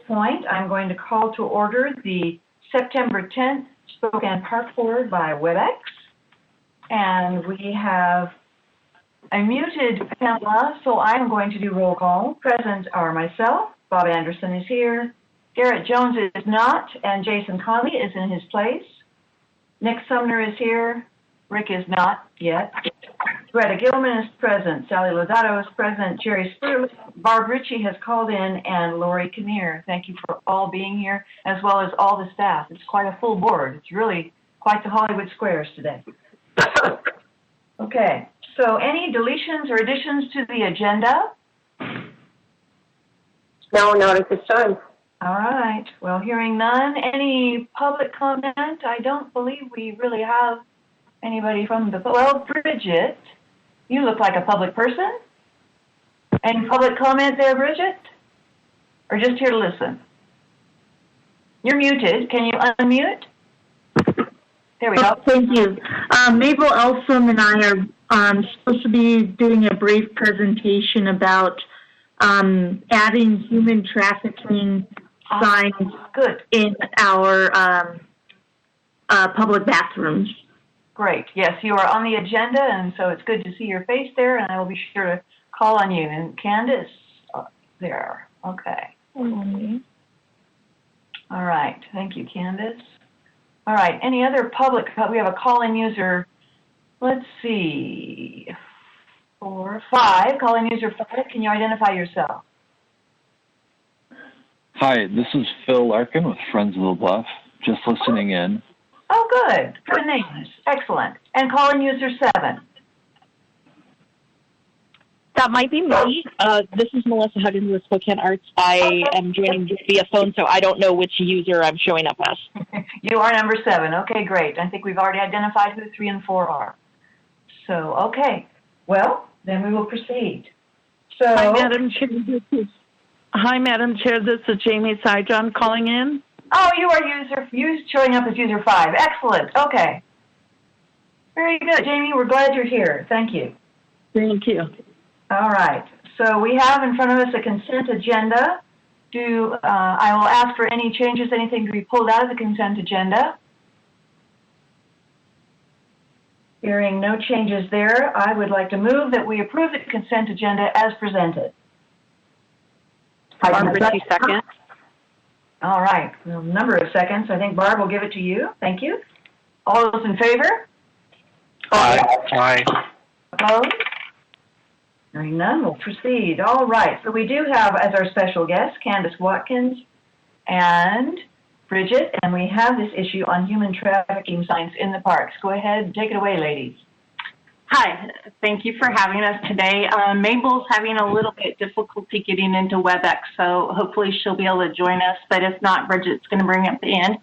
point, I'm going to call to order the September 10th Spokane Park Board by WebEx. And we have a muted panel, so I'm going to do roll call. Present are myself, Bob Anderson is here, Garrett Jones is not, and Jason Conley is in his place. Nick Sumner is here, Rick is not yet. Greta Gilman is present, Sally Lodato is present, Jerry Spurley, Barb Ritchie has called in, and Lori Kinnear. Thank you for all being here, as well as all the staff. It's quite a full board. It's really quite the Hollywood Squares today. Okay, so any deletions or additions to the agenda? No, not at this time. All right, well, hearing none. Any public comment? I don't believe we really have anybody from the, well, Bridget, you look like a public person. Any public comment there, Bridget? Or just here to listen? You're muted. Can you unmute? There we go. Thank you. Mabel Elsom and I are supposed to be doing a brief presentation about adding human trafficking signs in our public bathrooms. Great. Yes, you are on the agenda, and so it's good to see your face there, and I will be sure to call on you. And Candace, there. Okay. Mm-hmm. All right. Thank you, Candace. All right. Any other public? We have a call-in user. Let's see. 4, 5. Call-in user 5. Can you identify yourself? Hi, this is Phil Larkin with Friends of the Bluff. Just listening in. Oh, good. Good names. Excellent. And call-in user 7. That might be me. This is Melissa Huggins with Spokane Arts. I am joining via phone, so I don't know which user I'm showing up as. You are number 7. Okay, great. I think we've already identified who 3 and 4 are. So, okay. Well, then we will proceed. So, Hi, Madam Chair. This is Jamie Sijon calling in. Oh, you are showing up as user 5. Excellent. Okay. Very good, Jamie. We're glad you're here. Thank you. Thank you. All right. So we have in front of us a consent agenda. I will ask for any changes, anything to be pulled out of the consent agenda. Hearing no changes there, I would like to move that we approve the consent agenda as presented. Barb Ritchie, second. All right. A number of seconds. I think Barb will give it to you. Thank you. All those in favor? Aye. Aye. Opposed? Hearing none, we'll proceed. All right. So we do have as our special guests Candace Watkins and Bridget, and we have this issue on human trafficking signs in the parks. Go ahead. Take it away, ladies. Hi, thank you for having us today. Mabel's having a little bit difficulty getting into WebEx, so hopefully she'll be able to join us, but if not, Bridget's going to bring up the end.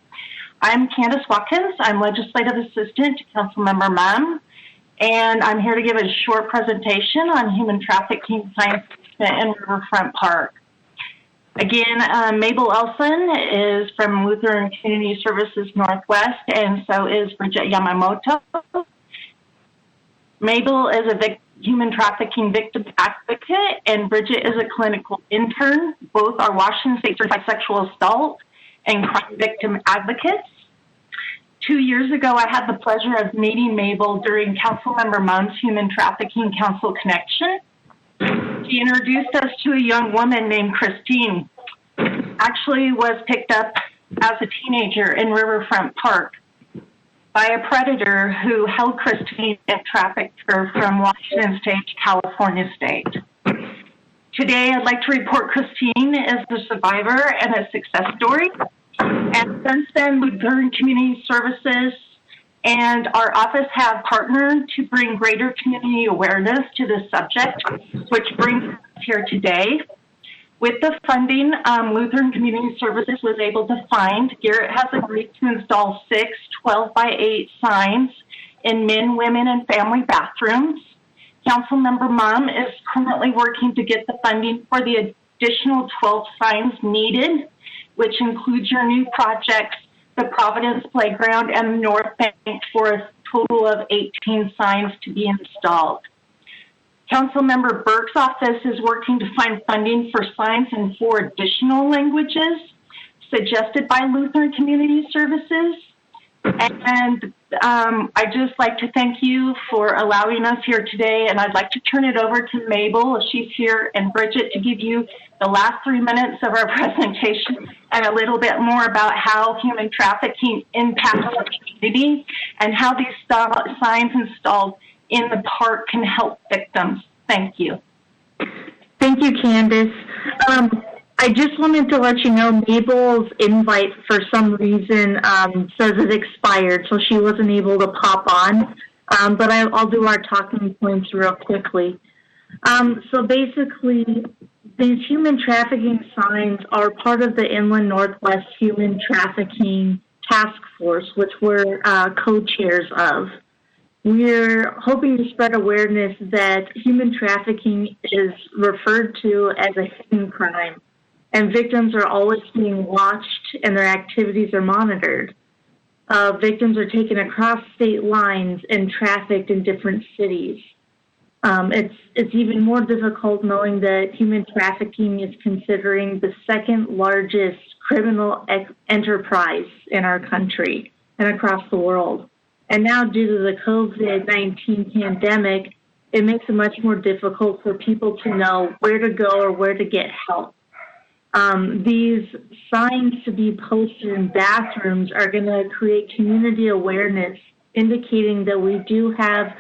I'm Candace Watkins. I'm Legislative Assistant to Councilmember Mumm, and I'm here to give a short presentation on human trafficking signs in Riverfront Park. Again, Mabel Elson is from Lutheran Community Services Northwest, and so is Bridget Yamamoto. Mabel is a human trafficking victim advocate, and Bridget is a clinical intern. Both are Washington State Certified Sexual Assault and Crime Victim Advocates. 2 years ago, I had the pleasure of meeting Mabel during Councilmember Mumm's Human Trafficking Council Connection. She introduced us to a young woman named Christine. Actually was picked up as a teenager in Riverfront Park by a predator who held Christine and trafficked her from Washington State to California State. Today, I'd like to report Christine as a survivor and a success story. And since then, Lutheran Community Services and our office have partnered to bring greater community awareness to this subject, which brings us here today. With the funding, Lutheran Community Services was able to find, Garrett has agreed to install 6 12-by-8 signs in men, women, and family bathrooms. Councilmember Mumm is currently working to get the funding for the additional 12 signs needed, which includes your new projects, the Providence Playground and the North Bank, for a total of 18 signs to be installed. Councilmember Burke's office is working to find funding for signs in 4 additional languages suggested by Lutheran Community Services. And I'd just like to thank you for allowing us here today. And I'd like to turn it over to Mabel, if she's here, and Bridget to give you the last 3 minutes of our presentation and a little bit more about how human trafficking impacts our community and how these signs installed in the park can help victims. Thank you. Thank you, Candace. I just wanted to let you know Mabel's invite for some reason says it expired, so she wasn't able to pop on. But I'll do our talking points real quickly. So basically, these human trafficking signs are part of the Inland Northwest Human Trafficking Task Force, which we're co-chairs of. We're hoping to spread awareness that human trafficking is referred to as a hidden crime, and victims are always being watched and their activities are monitored. Victims are taken across state lines and trafficked in different cities. It's even more difficult knowing that human trafficking is considering the second largest criminal enterprise in our country and across the world. And now, due to the COVID-19 pandemic, it makes it much more difficult for people to know where to go or where to get help. These signs to be posted in bathrooms are going to create community awareness, indicating that we do have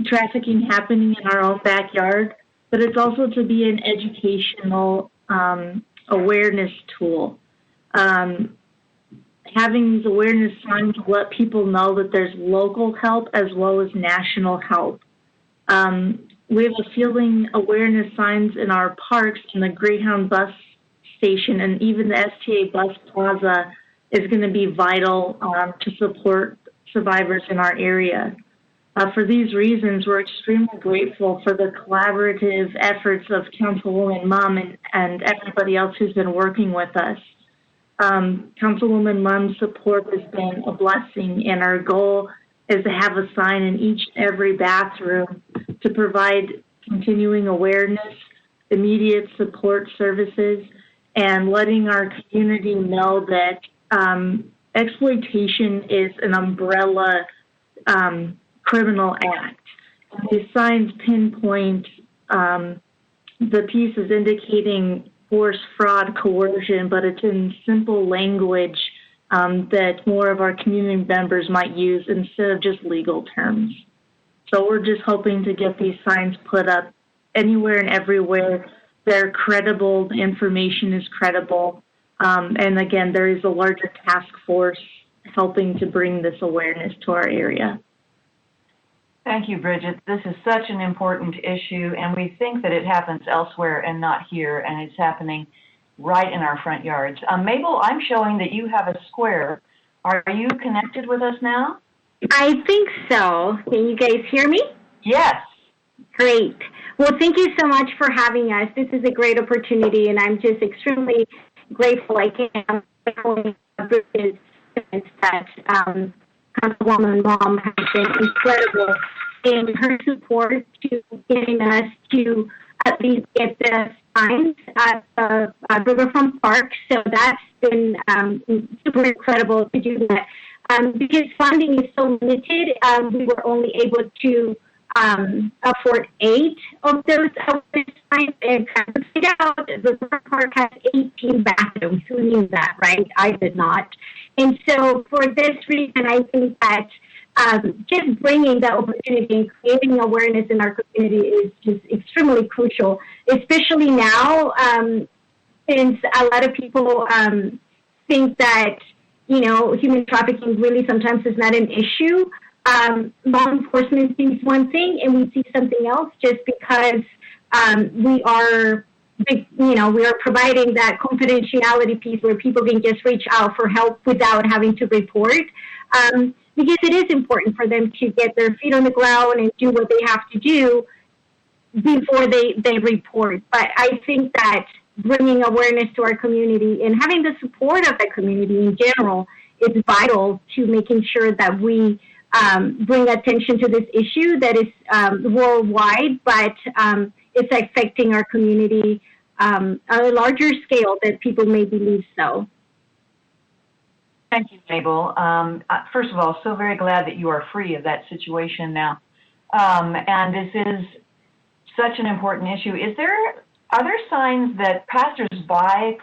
trafficking happening in our own backyard, but it's also to be an educational awareness tool. Having these awareness signs will let people know that there's local help as well as national help. We have a fielding awareness signs in our parks, and the Greyhound bus station, and even the STA bus plaza is going to be vital to support survivors in our area. For these reasons, we're extremely grateful for the collaborative efforts of Councilwoman Mumm and everybody else who's been working with us. Councilwoman Mumm's support has been a blessing, and our goal is to have a sign in each and every bathroom to provide continuing awareness, immediate support services, and letting our community know that exploitation is an umbrella criminal act. These signs pinpoint the pieces indicating force, fraud, coercion, but it's in simple language that more of our community members might use instead of just legal terms. So we're just hoping to get these signs put up anywhere and everywhere. They're credible, the information is credible, and again, there is a larger task force helping to bring this awareness to our area. Thank you, Bridget. This is such an important issue, and we think that it happens elsewhere and not here, and it's happening right in our front yards. Mabel, I'm showing that you have a square. Are you connected with us now? I think so. Can you guys hear me? Yes. Great. Well, thank you so much for having us. This is a great opportunity, and I'm just extremely grateful I can that Councilwoman Mumm has been incredible in her support to getting us to at least get the signs at the Riverfront Park. So that's been super incredible to do that. Because funding is so limited, we were only able to afford 8 of those signs. And to figure out, the River Park has 18 bathrooms. Who knew that, right? I did not. And so for this reason, I think that just bringing that opportunity and creating awareness in our community is just extremely crucial, especially now, since a lot of people think that, you know, human trafficking really sometimes is not an issue. Law enforcement sees one thing and we see something else just because we are providing that confidentiality piece where people can just reach out for help without having to report. Because it is important for them to get their feet on the ground and do what they have to do before they report. But I think that bringing awareness to our community and having the support of the community in general is vital to making sure that we bring attention to this issue that is worldwide, but it's affecting our community on a larger scale than people may believe so. Thank you, Mabel. First of all, so very glad that you are free of that situation now. And this is such an important issue. Are there signs that passersby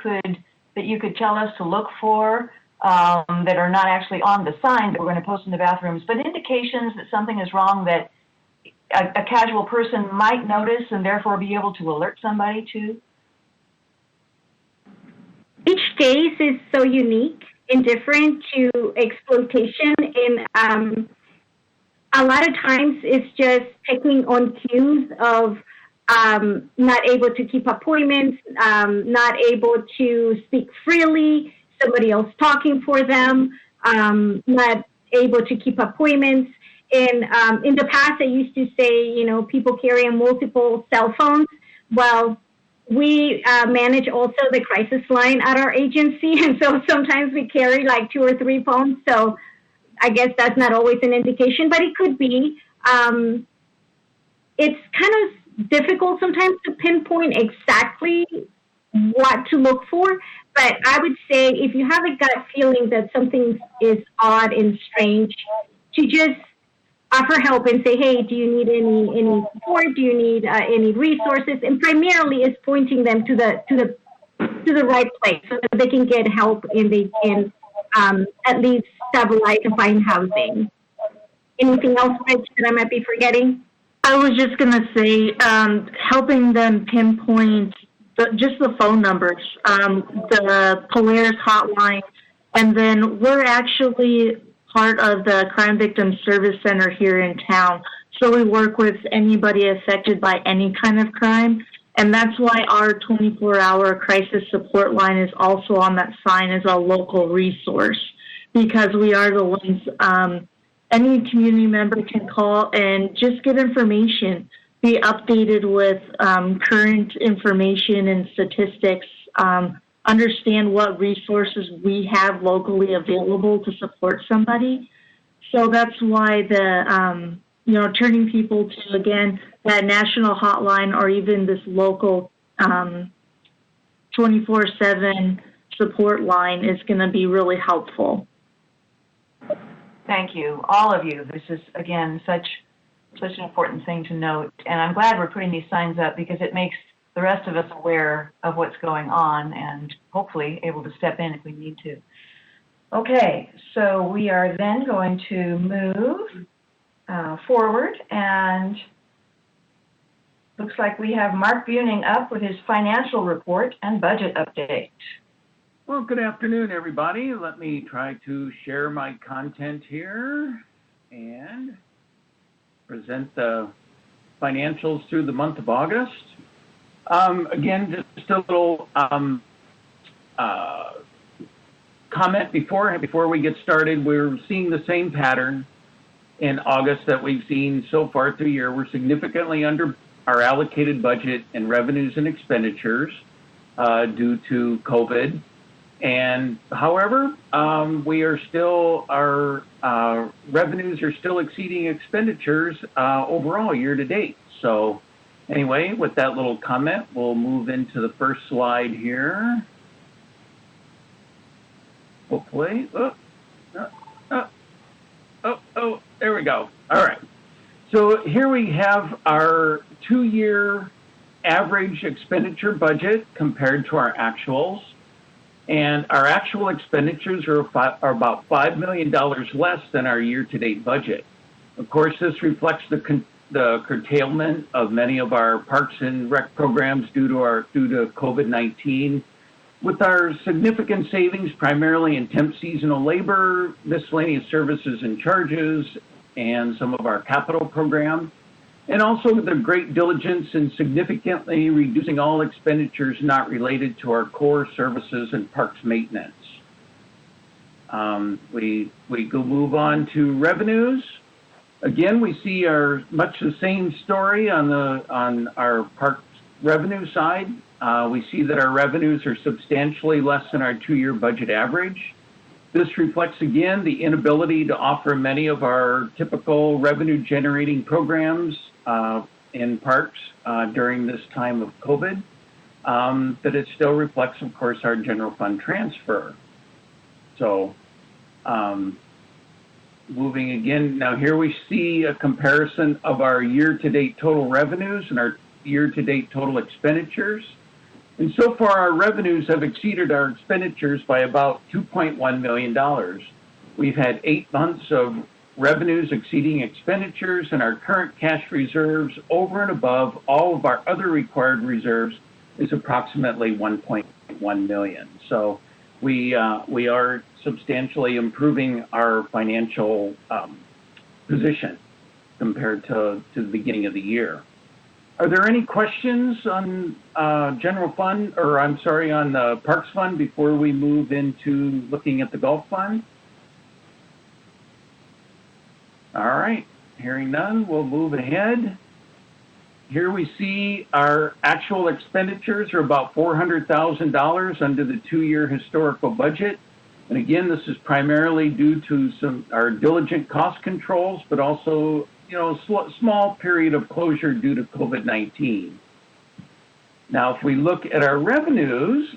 that you could tell us to look for that are not actually on the sign that we're going to post in the bathrooms, but indications that something is wrong that a casual person might notice and therefore be able to alert somebody to? Each case is so unique and different to exploitation, and a lot of times it's just picking on cues of not able to keep appointments, not able to speak freely, somebody else talking for them, not able to keep appointments. And in the past, I used to say, people carrying multiple cell phones. Well, we manage also the crisis line at our agency, and so sometimes we carry like 2 or 3 phones. So I guess that's not always an indication, but it could be. It's kind of difficult sometimes to pinpoint exactly what to look for, but I would say if you have a gut feeling that something is odd and strange, to just offer help and say, hey, do you need any support? Do you need any resources? And primarily is pointing them to the right place so that they can get help and they can at least stabilize and find housing. Anything else, Rich, that I might be forgetting? I was just going to say, helping them pinpoint just the phone numbers, the Polaris hotline, and then we're actually part of the Crime Victim Service Center here in town. So we work with anybody affected by any kind of crime. And that's why our 24-hour crisis support line is also on that sign as a local resource, because we are the ones any community member can call and just get information, be updated with current information and statistics, understand what resources we have locally available to support somebody. So that's why the, turning people to, again, that national hotline or even this local 24/7 support line is going to be really helpful. Thank you, all of you. This is, again, such an important thing to note. And I'm glad we're putting these signs up because it makes the rest of us aware of what's going on and hopefully able to step in if we need to. Okay, so we are then going to move forward, and looks like we have Mark Buning up with his financial report and budget update. Well, good afternoon, everybody. Let me try to share my content here and present the financials through the month of August. Again, just a little comment before we get started. We're seeing the same pattern in August that we've seen so far through the year. We're significantly under our allocated budget in revenues and expenditures due to COVID. And however, our revenues are still exceeding expenditures overall year to date. So anyway, with that little comment, we'll move into the first slide here. Hopefully, there we go. All right. So here we have our 2-year average expenditure budget compared to our actuals. And our actual expenditures are about $5 million less than our year-to-date budget. Of course, this reflects the curtailment of many of our parks and rec programs due to COVID-19, with our significant savings primarily in temp seasonal labor, miscellaneous services and charges, and some of our capital programs. And also the great diligence in significantly reducing all expenditures not related to our core services and parks maintenance. We go move on to revenues. Again, we see much the same story on our parks revenue side. We see that our revenues are substantially less than our 2-year budget average. This reflects, again, the inability to offer many of our typical revenue-generating programs in parks during this time of COVID, but it still reflects, of course, our general fund transfer. So, moving again, now here we see a comparison of our year-to-date total revenues and our year-to-date total expenditures. And so far, our revenues have exceeded our expenditures by about $2.1 million. We've had 8 months of revenues exceeding expenditures, and our current cash reserves over and above all of our other required reserves is approximately $1.1 million. So we are substantially improving our financial position compared to the beginning of the year. Are there any questions on general fund, or I'm sorry, on the Parks Fund before we move into looking at the Golf Fund? All right, hearing none, we'll move ahead. Here we see our actual expenditures are about $400,000 under the 2-year historical budget. And again, this is primarily due to our diligent cost controls, but also small period of closure due to COVID-19. Now, if we look at our revenues,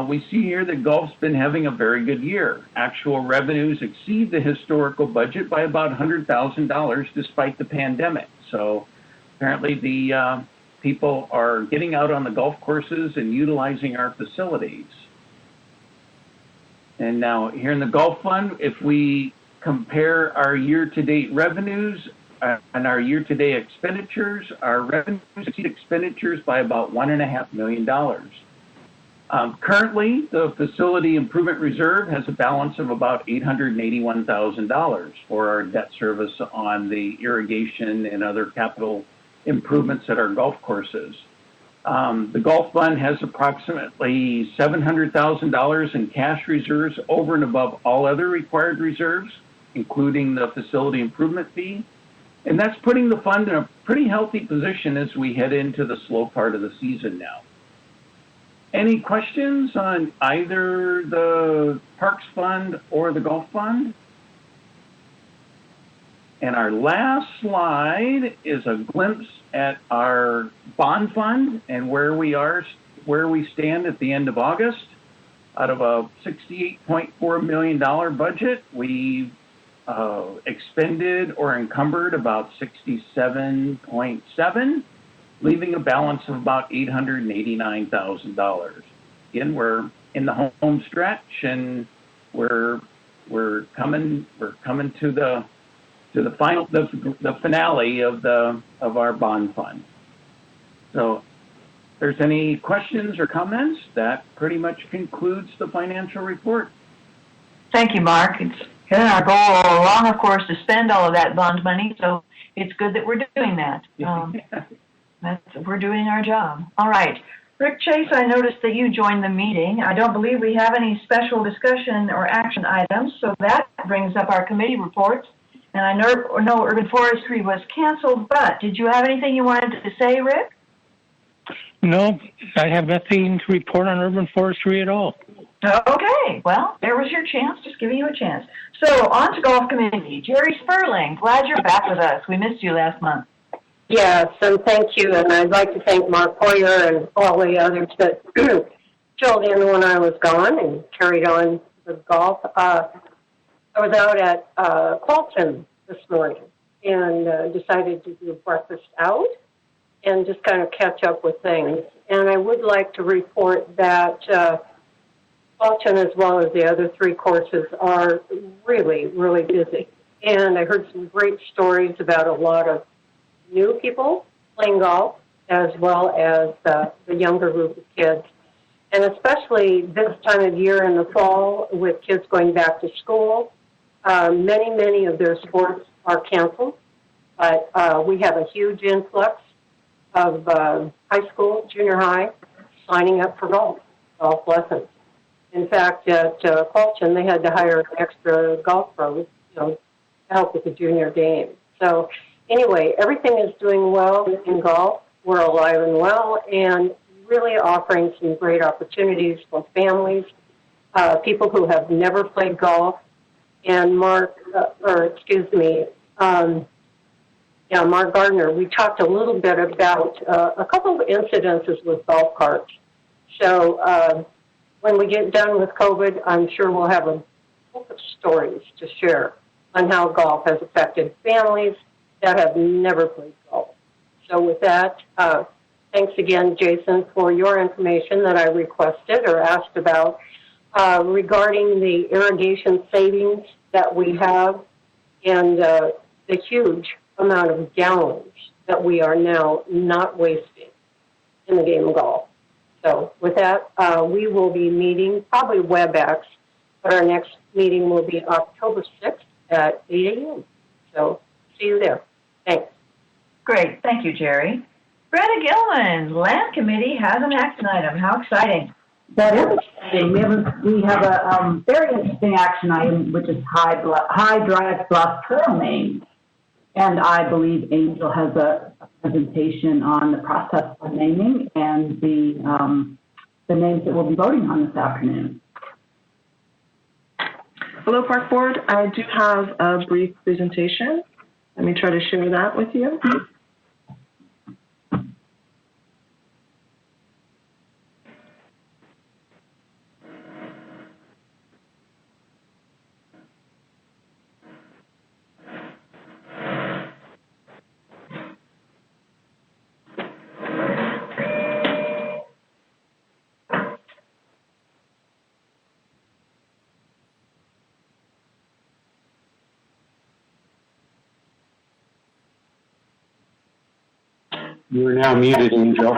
we see here that golf's been having a very good year. Actual revenues exceed the historical budget by about $100,000 despite the pandemic. So apparently the people are getting out on the golf courses and utilizing our facilities. And now here in the Golf Fund, if we compare our year-to-date revenues and our year-to-date expenditures, our revenues exceed expenditures by about $1.5 million. Currently, the Facility Improvement Reserve has a balance of about $881,000 for our debt service on the irrigation and other capital improvements at our golf courses. The Golf Fund has approximately $700,000 in cash reserves over and above all other required reserves, including the facility improvement fee. And that's putting the fund in a pretty healthy position as we head into the slow part of the season now. Any questions on either the Parks Fund or the Golf Fund? And our last slide is a glimpse at our bond fund and where we stand at the end of August. Out of a $68.4 million budget, we expended or encumbered about 67.7, leaving a balance of about $889,000. Again, we're in the home stretch, and we're coming to the finale of our bond fund. So, if there's any questions or comments, that pretty much concludes the financial report. Thank you, Mark. It's been our goal all along, of course, to spend all of that bond money, so it's good that we're doing that. We're doing our job. All right. Rick Chase, I noticed that you joined the meeting. I don't believe we have any special discussion or action items, so that brings up our committee reports. And I know Urban Forestry was canceled, but did you have anything you wanted to say, Rick? No, I have nothing to report on Urban Forestry at all. Okay, well, there was your chance, just giving you a chance. So, on to Golf Committee. Jerry Sperling, glad you're back with us. We missed you last month. Yes, and thank you. And I'd like to thank Mark Hoyer and all the others that filled in when I was gone and carried on with golf. I was out at Qualton this morning and decided to do breakfast out and just kind of catch up with things. And I would like to report that Qualton, as well as the other 3 courses, are really, really busy. And I heard some great stories about a lot of new people playing golf, as well as the younger group of kids. And especially this time of year in the fall, with kids going back to school, many of their sports are canceled. But we have a huge influx of high school, junior high, signing up for golf lessons. In fact, at Qualton, they had to hire extra golf pros, to help with the junior game. So anyway, everything is doing well in golf. We're alive and well, and really offering some great opportunities for families. people who have never played golf. And Mark Gardner, we talked a little bit about a couple of incidences with golf carts. So when we get done with COVID, I'm sure we'll have a book of stories to share on how golf has affected families that have never played golf. So with that, thanks again, Jason, for your information that I requested or asked about regarding the irrigation savings that we have and the huge amount of gallons that we are now not wasting in the game of golf. So with that, we will be meeting, probably WebEx, but our next meeting will be October 6th at 8 a.m. So see you there. Thanks. Great. Thank you, Jerry. Brenda Gilman, Land Committee has an action item. How exciting. That is exciting. We have a very interesting action item, which is High Drive Bluff Trail names. And I believe Angel has a presentation on the process of naming and the names that we'll be voting on this afternoon. Hello, Park Board. I do have a brief presentation. Let me try to share that with you. You are now muted, Angel.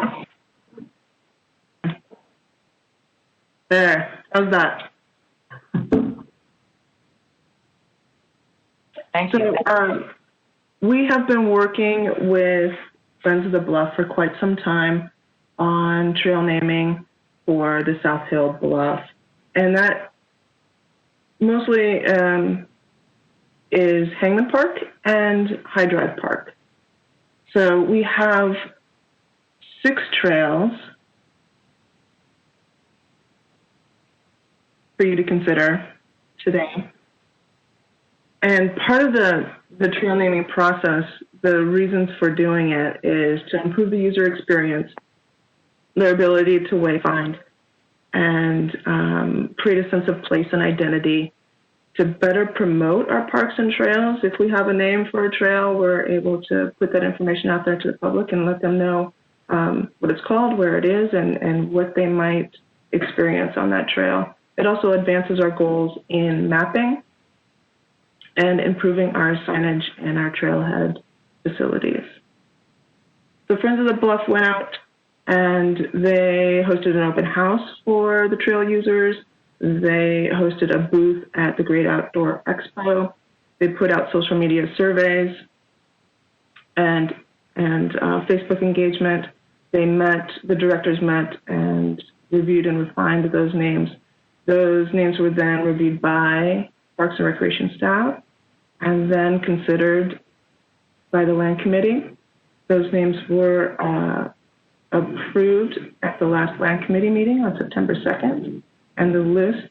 There. How's that? Thank you. So, we have been working with Friends of the Bluff for quite some time on trail naming for the South Hill Bluff. And that mostly is Hangman Park and High Drive Park. So we have 6 trails for you to consider today. And part of the trail naming process, the reasons for doing it is to improve the user experience, their ability to wayfind, and create a sense of place and identity, to better promote our parks and trails. If we have a name for a trail, we're able to put that information out there to the public and let them know what it's called, where it is, and what they might experience on that trail. It also advances our goals in mapping and improving our signage and our trailhead facilities. So Friends of the Bluff went out and they hosted an open house for the trail users. They hosted a booth at the Great Outdoor Expo. They put out social media surveys and Facebook engagement. The directors met and reviewed and refined those names. Those names were then reviewed by Parks and Recreation staff and then considered by the Land Committee. Those names were approved at the last Land Committee meeting on September 2nd. And the list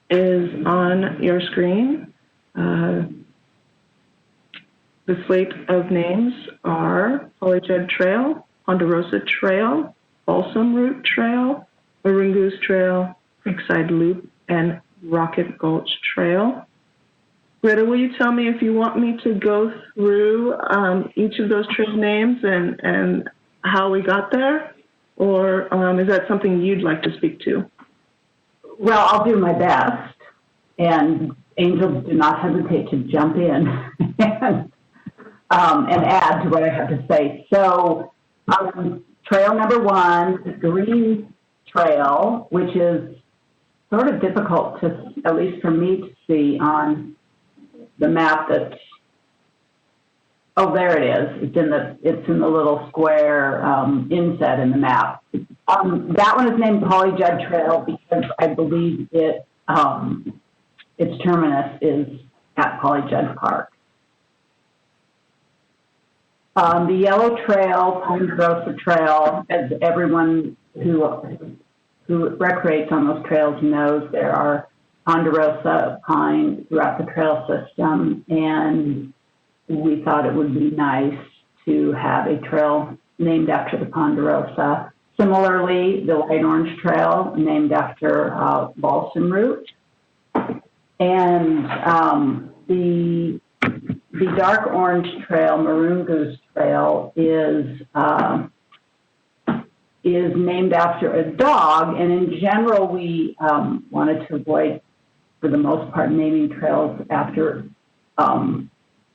is on your screen. The slate of names are Holly Judd Trail, Ponderosa Trail, Balsam Route Trail, Maroon Goose Trail, Creekside Loop, and Rocket Gulch Trail. Greta, will you tell me if you want me to go through each of those trail names and how we got there? Or is that something you'd like to speak to? Well, I'll do my best, and Angel, do not hesitate to jump in and add to what I have to say. So, trail number 1, Green Trail, which is sort of difficult to, at least for me, to see on the map. That's there it is. It's in the little square inset in the map. That one is named Holly Judd Trail because I believe its terminus is at Holly Judd Park. The Yellow Trail, Ponderosa Trail, as everyone who who recreates on those trails knows there are ponderosa pines throughout the trail system, and we thought it would be nice to have a trail named after the ponderosa. Similarly, the Light Orange Trail, named after balsam root. And the Dark Orange Trail, Maroon Goose Trail, is named after a dog. And in general, we wanted to avoid, for the most part, naming trails after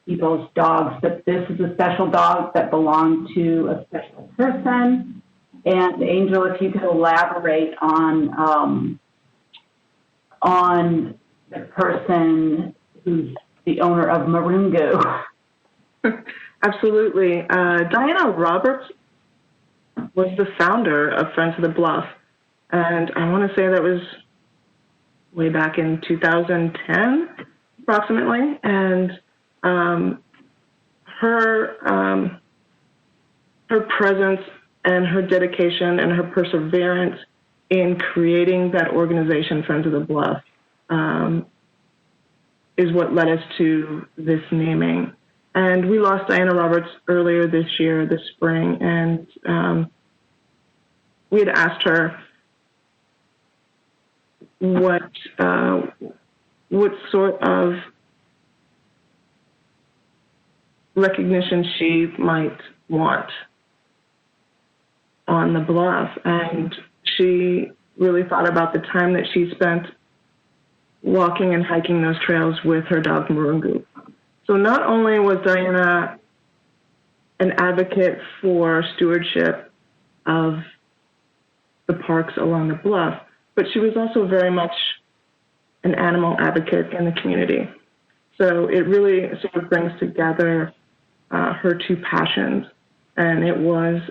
people's dogs. But this is a special dog that belonged to a special person. And Angel, if you could elaborate on the person who's the owner of Marungu. Absolutely. Diana Roberts was the founder of Friends of the Bluff, and I want to say that was way back in 2010, approximately. And her presence and her dedication and her perseverance in creating that organization, Friends of the Bluff, is what led us to this naming. And we lost Diana Roberts earlier this year, this spring, and we had asked her what sort of recognition she might want on the bluff, and she really thought about the time that she spent walking and hiking those trails with her dog Marungu. So not only was Diana an advocate for stewardship of the parks along the bluff, but she was also very much an animal advocate in the community. So it really sort of brings together her two passions, and it was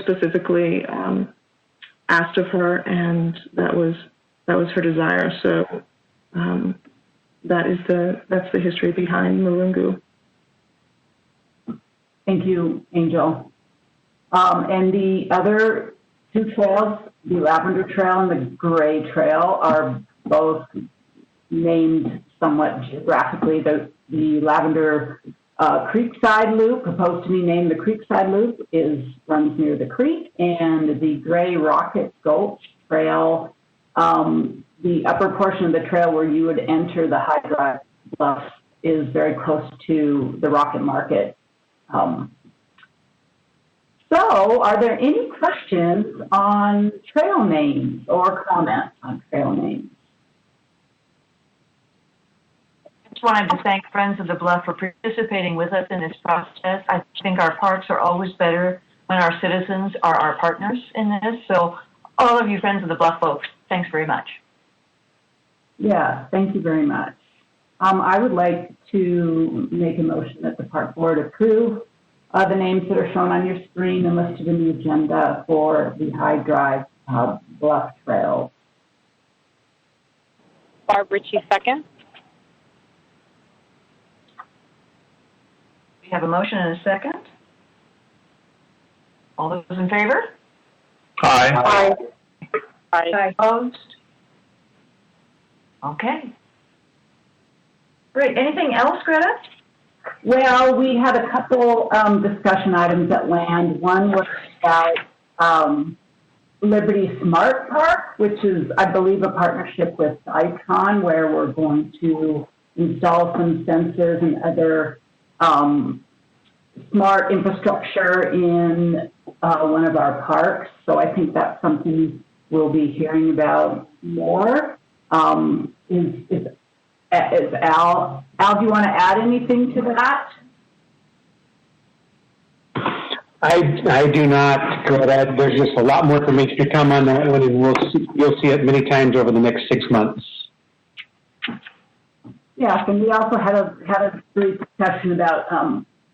specifically asked of her, and that was her desire. So that's the history behind Marungu. Thank you, Angel. And the other two trails, the Lavender Trail and the Gray Trail, are both named somewhat geographically. The Lavender Creekside Loop, proposed to be named the Creekside Loop, runs near the creek, and the Gray Rocket Gulch Trail, the upper portion of the trail where you would enter the High Drive Bluff, is very close to the Rocket Market. So, are there any questions on trail names or comments on trail names? I just wanted to thank Friends of the Bluff for participating with us in this process. I think our parks are always better when our citizens are our partners in this. So, all of you Friends of the Bluff folks, thanks very much. Yeah, thank you very much. I would like to make a motion that the Park Board approve the names that are shown on your screen and listed in the agenda for the High Drive Bluff Trail. Barb Ritchie, second. We have a motion and a second. All those in favor? Aye. Aye. Opposed? Okay. Great. Anything else, Greta? Well, we had a couple discussion items at land. One was about Liberty Smart Park, which is, I believe, a partnership with Icon, where we're going to install some sensors and other smart infrastructure in one of our parks. So I think that's something we'll be hearing about more. Is Al, do you want to add anything to that? I do not, Greta. There's just a lot more information to come on that one, and you'll see it many times over the next 6 months. Yes, and we also had a brief discussion about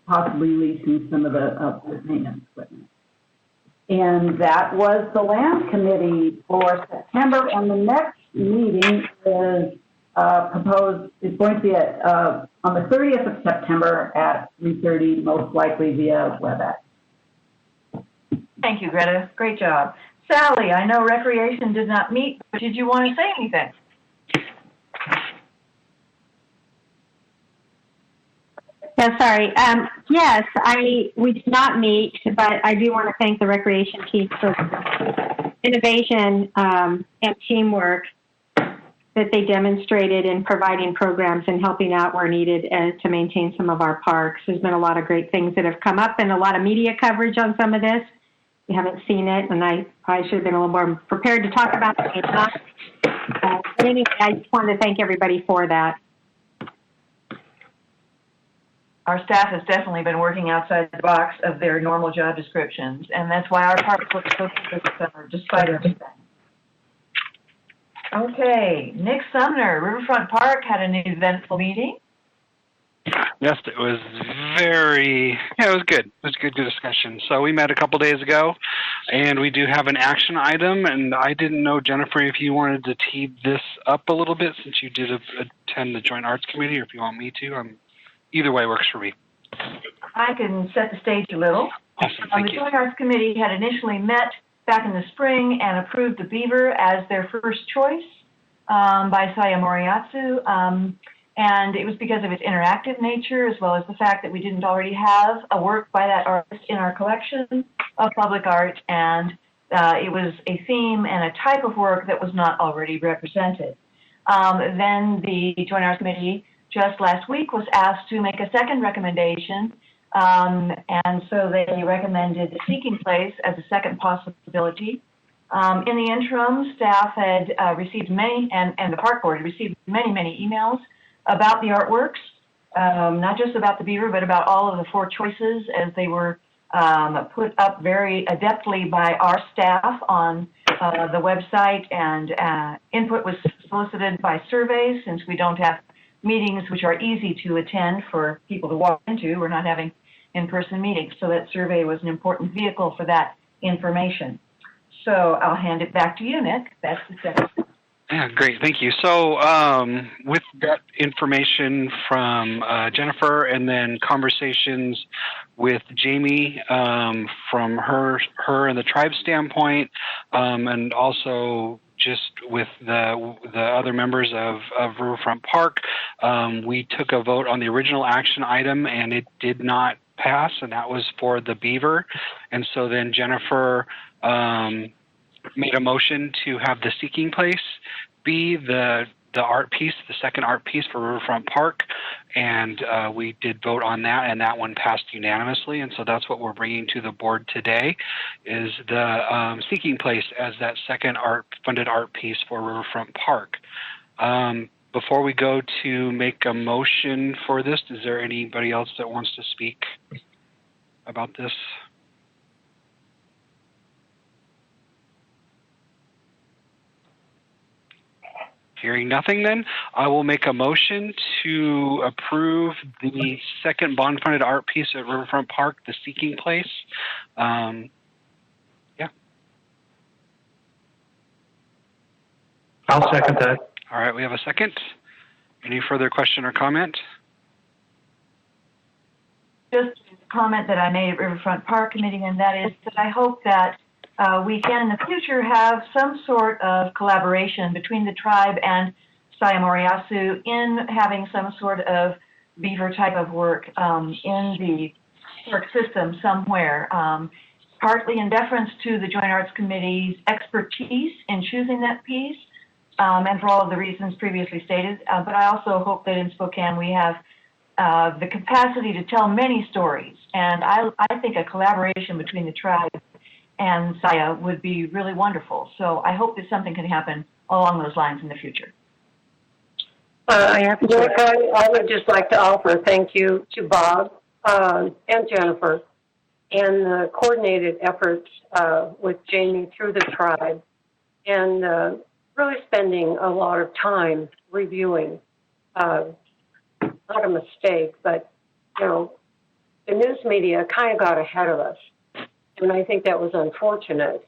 possibly leasing some of the maintenance equipment. And that was the Land Committee for September, and the next meeting is is going to be at, on the 30th of September at 3:30, most likely via WebEx. Thank you, Greta. Great job. Sally, I know Recreation did not meet, but did you want to say anything? Yeah, sorry. Yes, we did not meet, but I do want to thank the Recreation team for innovation and teamwork that they demonstrated in providing programs and helping out where needed to maintain some of our parks. There's been a lot of great things that have come up and a lot of media coverage on some of this. You haven't seen it, and I should have been a little more prepared to talk about it. But anyway, I just wanted to thank everybody for that. Our staff has definitely been working outside the box of their normal job descriptions, and that's why our parks look so good this summer, despite everything. Okay, Nick Sumner, Riverfront Park had an eventful meeting. Yes, it was it was good. It was a good discussion. So we met a couple days ago, and we do have an action item, and I didn't know, Jennifer, if you wanted to tee this up a little bit since you did attend the Joint Arts Committee, or if you want me to. Either way works for me. I can set the stage a little. Awesome, The Joint Arts Committee had initially met back in the spring and approved the beaver as their first choice by Saya Moriatsu. And it was because of its interactive nature, as well as the fact that we didn't already have a work by that artist in our collection of public art, and it was a theme and a type of work that was not already represented. Then the Joint Arts Committee just last week was asked to make a second recommendation, and so they recommended the Seeking Place as a second possibility. In the interim, staff had received many, and the park board received many emails about the artworks, not just about the beaver, but about all of the four choices as they were put up very adeptly by our staff on the website, and input was solicited by surveys, since we don't have meetings which are easy to attend for people to walk into. We're not having in-person meetings, so that survey was an important vehicle for that information. So I'll hand it back to you, Nick. That's the second. Yeah, great. Thank you. So with that information from Jennifer, and then conversations with Jamie from her and the tribe standpoint, and also just with the other members of Riverfront Park, we took a vote on the original action item, and it did not pass, and that was for the beaver. And so then Jennifer made a motion to have the Seeking Place be the art piece, the second art piece for Riverfront Park, and we did vote on that, and that one passed unanimously. And so that's what we're bringing to the board today, is the Seeking Place as that second funded art piece for Riverfront Park. Before we go to make a motion for this, is there anybody else that wants to speak about this? Hearing nothing, then I will make a motion to approve the second bond-funded art piece at Riverfront Park, the Seeking Place. Yeah. I'll second that. All right, we have a second. Any further question or comment? Just a comment that I made at Riverfront Park Committee, and that is that I hope that we can in the future have some sort of collaboration between the tribe and Saya Moriatsu in having some sort of beaver type of work in the park system somewhere, partly in deference to the Joint Arts Committee's expertise in choosing that piece, and for all of the reasons previously stated. But I also hope that in Spokane we have the capacity to tell many stories, and I think a collaboration between the tribe and Saya would be really wonderful. So I hope that something can happen along those lines in the future. Nick, I would just like to offer a thank you to Bob and Jennifer and the coordinated efforts with Jamie through the tribe, and really spending a lot of time reviewing. Not a mistake, but, the news media kind of got ahead of us. And I think that was unfortunate.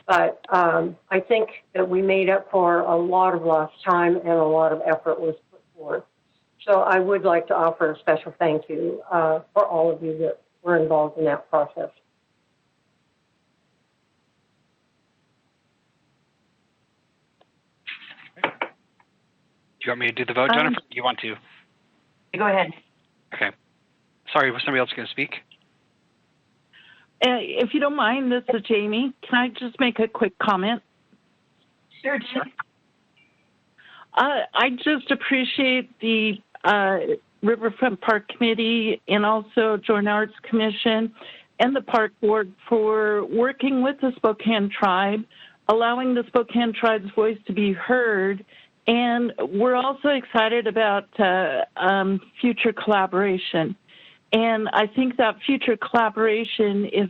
But I think that we made up for a lot of lost time, and a lot of effort was put forth. So I would like to offer a special thank you for all of you that were involved in that process. you want me to do the vote, Jennifer? Do you want to? Go ahead. Okay. Sorry, was somebody else going to speak? If you don't mind, this is Jamie. Can I just make a quick comment? Sure. I just appreciate the Riverfront Park Committee and also Jordan Arts Commission and the Park Board for working with the Spokane Tribe, allowing the Spokane Tribe's voice to be heard. And we're also excited about future collaboration. And I think that future collaboration is,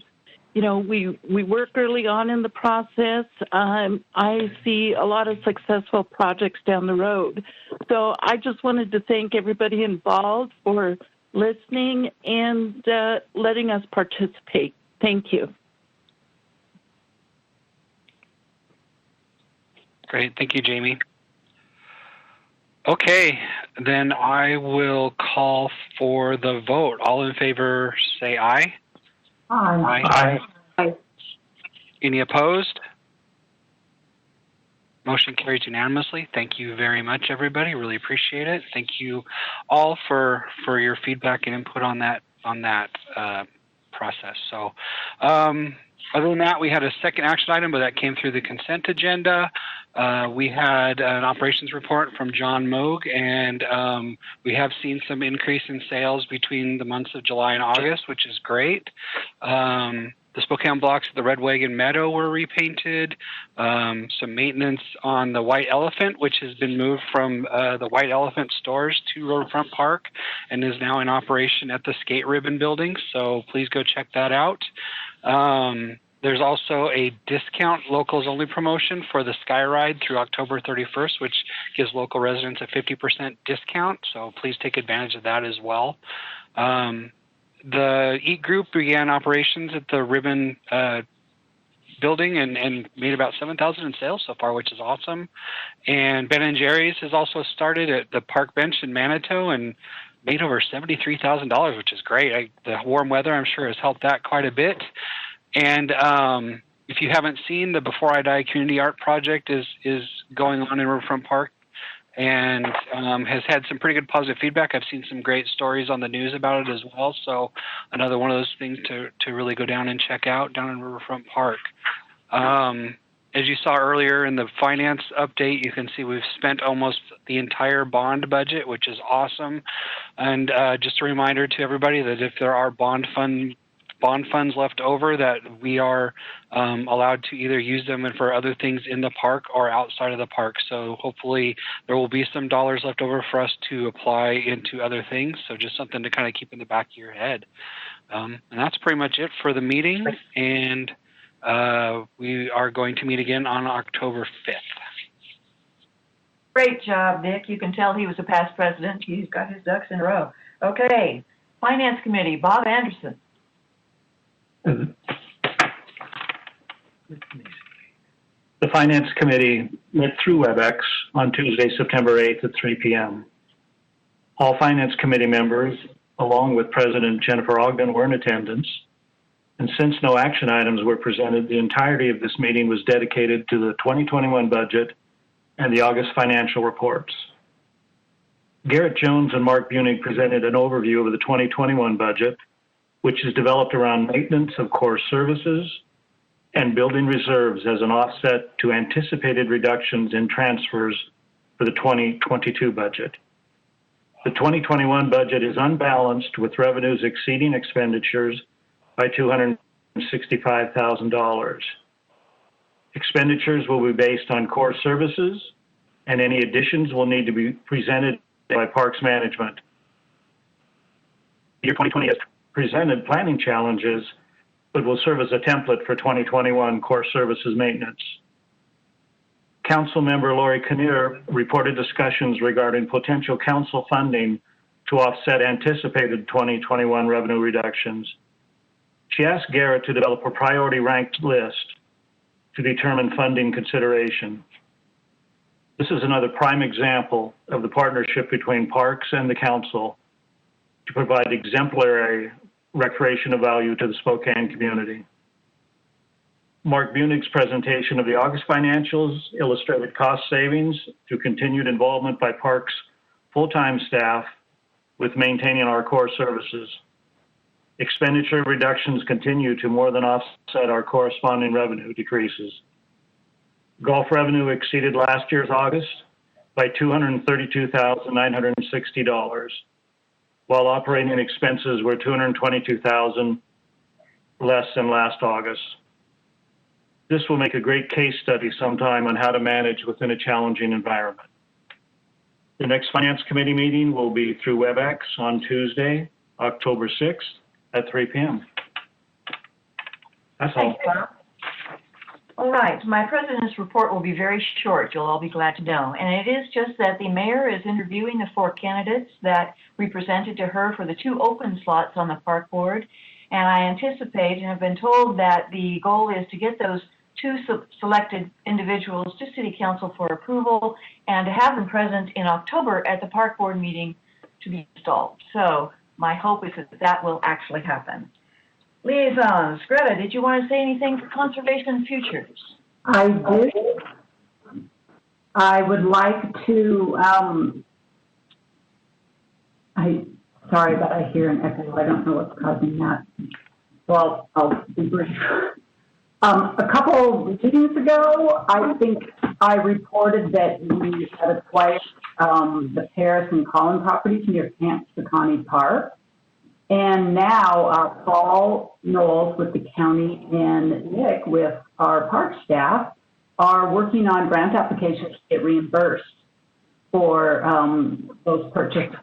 you know, we work early on in the process. I see a lot of successful projects down the road. So I just wanted to thank everybody involved for listening and letting us participate. Thank you. Great. Thank you, Jamie. Okay, then I will call for the vote. All in favor, say aye. Aye. Aye. Any opposed? Motion carries unanimously. Thank you very much, everybody. Really appreciate it. Thank you all for your feedback and input on that process. So, other than that, we had a second action item, but that came through the consent agenda. We had an operations report from John Moog, and we have seen some increase in sales between the months of July and August, which is great. The Spokane blocks of the Red Wagon Meadow were repainted. Some maintenance on the White Elephant, which has been moved from the White Elephant stores to Riverfront Park and is now in operation at the Skate Ribbon building. So please go check that out. There's also a discount locals only promotion for the Sky Ride through October 31st, which gives local residents a 50% discount. So please take advantage of that as well. The Eat Group began operations at the Ribbon building and made about $7,000 in sales so far, which is awesome. And Ben & Jerry's has also started at the Park Bench in Manitou and made over $73,000, which is great. The warm weather, I'm sure, has helped that quite a bit. And if you haven't seen, the Before I Die Community Art Project is going on in Riverfront Park and has had some pretty good positive feedback. I've seen some great stories on the news about it as well. So another one of those things to really go down and check out down in Riverfront Park. As you saw earlier in the finance update, you can see we've spent almost the entire bond budget, which is awesome. And just a reminder to everybody that if there are bond funds left over, that we are allowed to either use them for other things in the park or outside of the park. So hopefully there will be some dollars left over for us to apply into other things. So just something to kind of keep in the back of your head. And that's pretty much it for the meeting. And we are going to meet again on October 5th. Great job, Nick. You can tell he was a past president. He's got his ducks in a row. Okay, Finance Committee, Bob Anderson. The Finance Committee met through WebEx on Tuesday, September 8th at 3 p.m. All Finance Committee members, along with President Jennifer Ogden, were in attendance. And since no action items were presented, the entirety of this meeting was dedicated to the 2021 budget and the August financial reports. Garrett Jones and Mark Bunig presented an overview of the 2021 budget, which is developed around maintenance of core services and building reserves as an offset to anticipated reductions in transfers for the 2022 budget. The 2021 budget is unbalanced, with revenues exceeding expenditures by $265,000. Expenditures will be based on core services, and any additions will need to be presented by Parks Management. Year 2020 has presented planning challenges, but will serve as a template for 2021 core services maintenance. Council member Lori Kinnear reported discussions regarding potential council funding to offset anticipated 2021 revenue reductions. She asked Garrett to develop a priority ranked list to determine funding consideration. This is another prime example of the partnership between Parks and the Council to provide exemplary recreational value to the Spokane community. Mark Bunig's presentation of the August financials illustrated cost savings through continued involvement by Parks full-time staff with maintaining our core services. Expenditure reductions continue to more than offset our corresponding revenue decreases. Golf revenue exceeded last year's August by $232,960, while operating expenses were $222,000 less than last August. This will make a great case study sometime on how to manage within a challenging environment. The next Finance Committee meeting will be through WebEx on Tuesday, October 6th at 3 p.m. That's all. Thank you, Bob. All right, my president's report will be very short, you'll all be glad to know. And it is just that the mayor is interviewing the 4 candidates that we presented to her for the 2 open slots on the park board. And I anticipate and have been told that the goal is to get those 2 selected individuals to City Council for approval and to have them present in October at the park board meeting to be installed. So my hope is that that will actually happen. Liaisons, Greta, did you want to say anything for Conservation Futures? I did. I would like to, sorry, but I hear an echo. I don't know what's causing that. Well, I'll be brief. A couple meetings ago, I think I reported that we had acquired the Paris and Collin properties near Camp Saconnie Park. And now Paul Knowles with the county and Nick with our park staff are working on grant applications to get reimbursed for those purchases.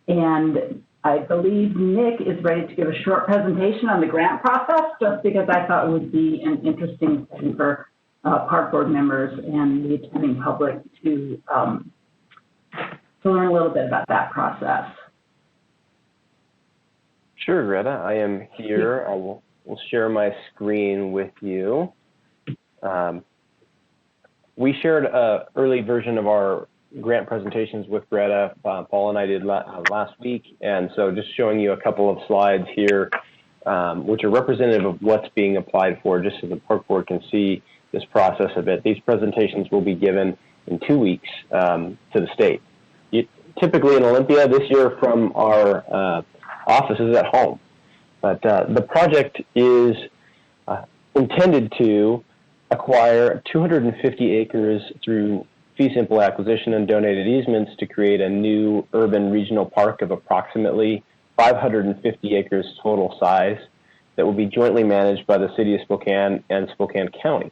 And I believe Nick is ready to give a short presentation on the grant process, just because I thought it would be an interesting thing for park board members and the attending public to learn a little bit about that process. Sure, Greta, I am here. I will share my screen with you. We shared an early version of our grant presentations with Greta. Paul and I did last week, and so just showing you a couple of slides here, which are representative of what's being applied for, just so the park board can see this process a bit. These presentations will be given in 2 weeks to the state. Typically in Olympia, this year from our offices at home. But the project is intended to acquire 250 acres through fee simple acquisition and donated easements to create a new urban regional park of approximately 550 acres total size that will be jointly managed by the City of Spokane and Spokane County.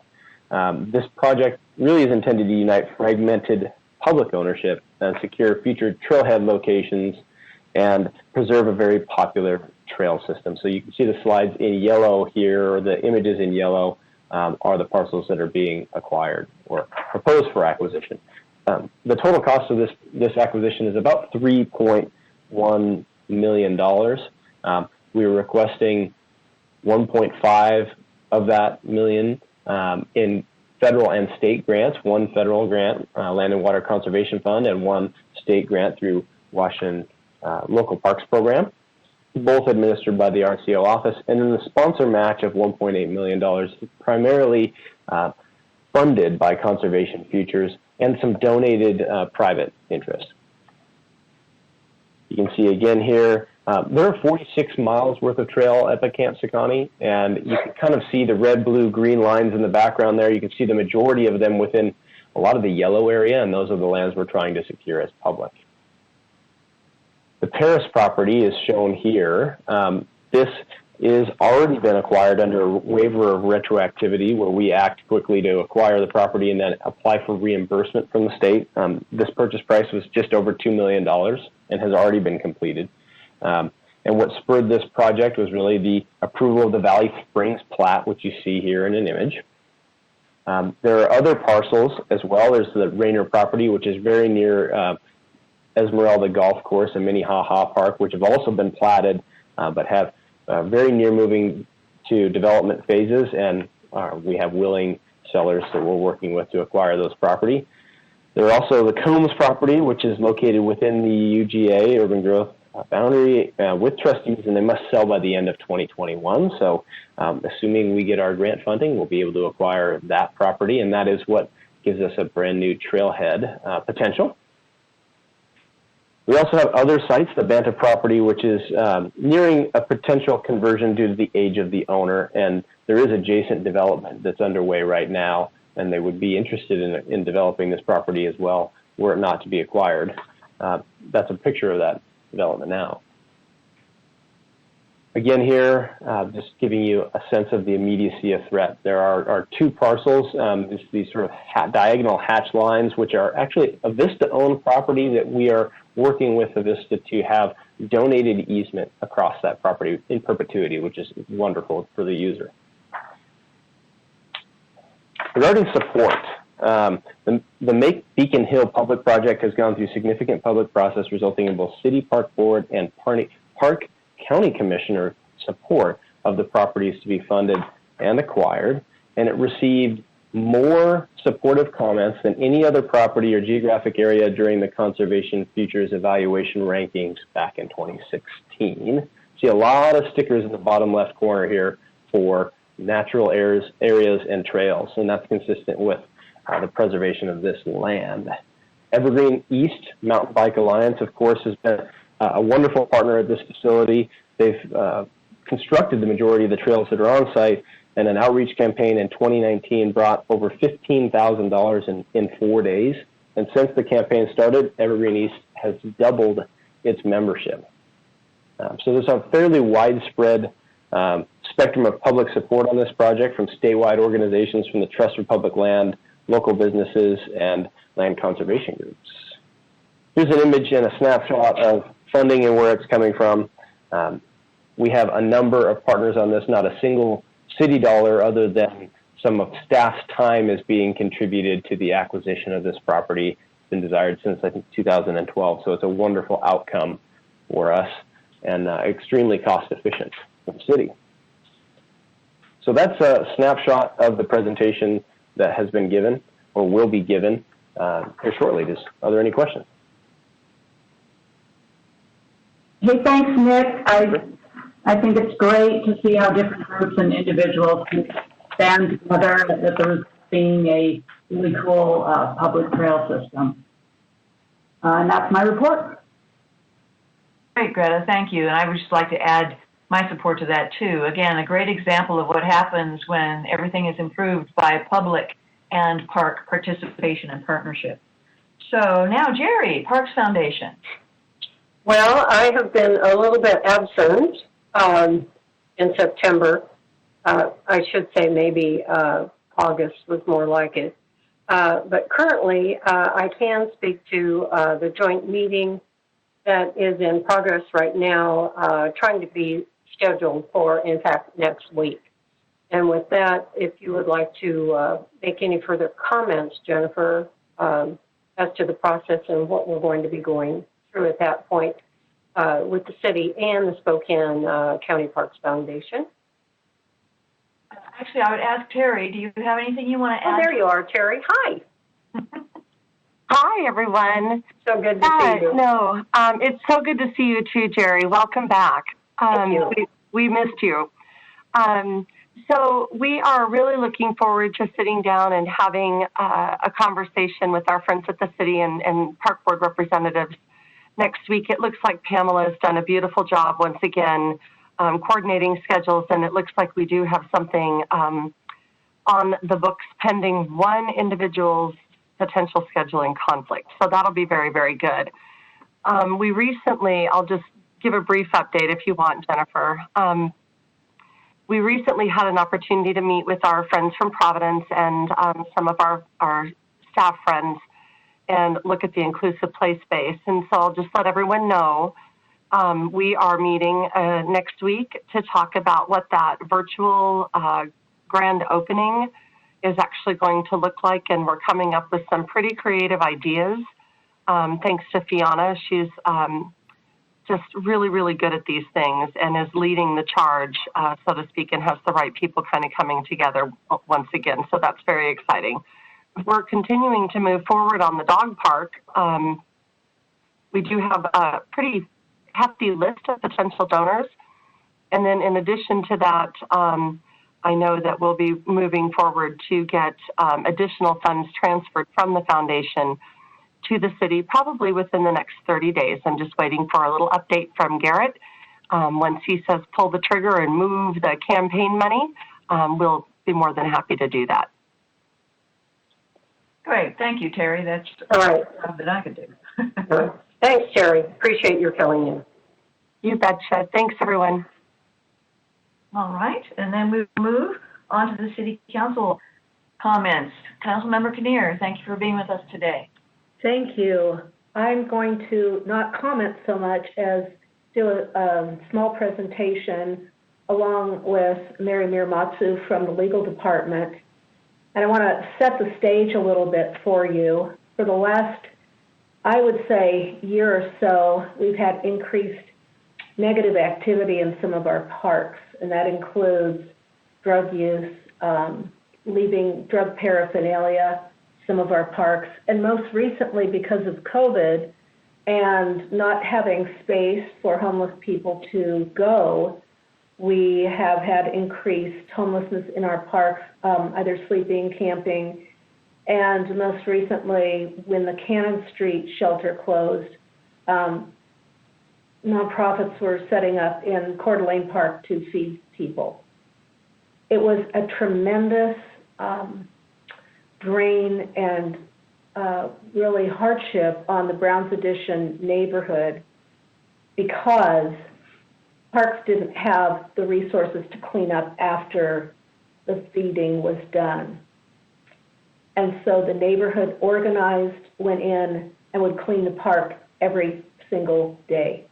This project really is intended to unite fragmented public ownership and secure future trailhead locations and preserve a very popular trail system. So you can see the slides in yellow here, or the images in yellow are the parcels that are being acquired or proposed for acquisition. The total cost of this acquisition is about $3.1 million. We were requesting 1.5 of that million in federal and state grants, one federal grant, Land and Water Conservation Fund, and one state grant through Washington Local Parks Program, both administered by the RCO office, and then the sponsor match of $1.8 million, primarily funded by Conservation Futures and some donated private interest. You can see again here, there are 46 miles worth of trail up at Camp Saconnie, and you can kind of see the red, blue, green lines in the background there. You can see the majority of them within a lot of the yellow area, and those are the lands we're trying to secure as public. The Paris property is shown here. This is already been acquired under a waiver of retroactivity, where we act quickly to acquire the property and then apply for reimbursement from the state. This purchase price was just over $2 million and has already been completed. And what spurred this project was really the approval of the Valley Springs plat, which you see here in an image. There are other parcels as well. There's the Rainer property, which is very near Esmeralda Golf Course and Minnehaha Park, which have also been platted, but have very near moving to development phases, and we have willing sellers that we're working with to acquire those property. There are also the Combs property, which is located within the UGA, Urban Growth boundary with trustees, and they must sell by the end of 2021. So assuming we get our grant funding, we'll be able to acquire that property, and that is what gives us a brand new trailhead potential. We also have other sites, the Banta property, which is nearing a potential conversion due to the age of the owner, and there is adjacent development that's underway right now, and they would be interested in developing this property as well, were it not to be acquired. That's a picture of that development now. Again here, just giving you a sense of the immediacy of threat. There are two parcels, these sort of diagonal hatch lines, which are actually a Vista-owned property that we are working with Avista to have donated easement across that property in perpetuity, which is wonderful for the user. Regarding support, the Make Beacon Hill public project has gone through significant public process resulting in both City Park Board and Park County Commissioner support of the properties to be funded and acquired, and it received more supportive comments than any other property or geographic area during the Conservation Futures Evaluation rankings back in 2016. See a lot of stickers in the bottom left corner here for natural areas and trails, and that's consistent with the preservation of this land. Evergreen East Mountain Bike Alliance, of course, has been a wonderful partner at this facility. They've constructed the majority of the trails that are on site, and an outreach campaign in 2019 brought over $15,000 in 4 days. And since the campaign started, Evergreen East has doubled its membership. So there's a fairly widespread spectrum of public support on this project from statewide organizations, from the Trust for Public Land, local businesses, and land conservation groups. Here's an image and a snapshot of funding and where it's coming from. We have a number of partners on this, not a single city dollar other than some of staff's time is being contributed to the acquisition of this property. It's been desired since, I think, 2012, so it's a wonderful outcome for us and extremely cost efficient for the city. So that's a snapshot of the presentation that has been given or will be given here shortly. Are there any questions? Hey, thanks, Nick. I think it's great to see how different groups and individuals can stand together, that there's being a really cool public trail system. And that's my report. Great, Greta, thank you. And I would just like to add my support to that too. Again, a great example of what happens when everything is improved by public and park participation and partnership. So now, Jerry, Parks Foundation. Well, I have been a little bit absent in September. I should say maybe August was more like it. But currently, I can speak to the joint meeting that is in progress right now, trying to be scheduled for, in fact, next week. And with that, if you would like to make any further comments, Jennifer, as to the process and what we're going to be going through at that point with the city and the Spokane County Parks Foundation. Actually, I would ask Terry, do you have anything you want to add? Oh, there you are, Terry. Hi. Hi, everyone. So good to see you. No, it's so good to see you too, Jerry. Welcome back. Thank you. We missed you. So we are really looking forward to sitting down and having a conversation with our friends at the city and park board representatives next week. It looks like Pamela has done a beautiful job once again coordinating schedules, and it looks like we do have something on the books pending one individual's potential scheduling conflict. So that'll be very, very good. We recently, I'll just give a brief update if you want, Jennifer. We recently had an opportunity to meet with our friends from Providence and some of our staff friends and look at the inclusive play space. And so I'll just let everyone know we are meeting next week to talk about what that virtual grand opening is actually going to look like. And we're coming up with some pretty creative ideas. Thanks to Fiona. She's just really, really good at these things and is leading the charge, so to speak, and has the right people kind of coming together once again. So that's very exciting. We're continuing to move forward on the dog park. We do have a pretty hefty list of potential donors. And then in addition to that, I know that we'll be moving forward to get additional funds transferred from the foundation to the city, probably within the next 30 days. I'm just waiting for a little update from Garrett. Once he says pull the trigger and move the campaign money, we'll be more than happy to do that. Great. Thank you, Terry. That's all right. Something I could do. Thanks, Terry. Appreciate your filling in. You betcha. Thanks, everyone. All right. And then we move on to the City Council comments. Councilmember Kinnear, thank you for being with us today. Thank you. I'm going to not comment so much as do a small presentation along with Mary Miramatsu from the legal department. And I want to set the stage a little bit for you. For the last, I would say, year or so, we've had increased negative activity in some of our parks, and that includes drug use, leaving drug paraphernalia, some of our parks, and most recently because of COVID and not having space for homeless people to go, we have had increased homelessness in our parks, either sleeping, camping, and most recently when the Cannon Street shelter closed, nonprofits were setting up in Coeur d'Alene Park to feed people. It was a tremendous drain and really hardship on the Browns Addition neighborhood because parks didn't have the resources to clean up after the feeding was done. And so the neighborhood organized, went in, and would clean the park every single day.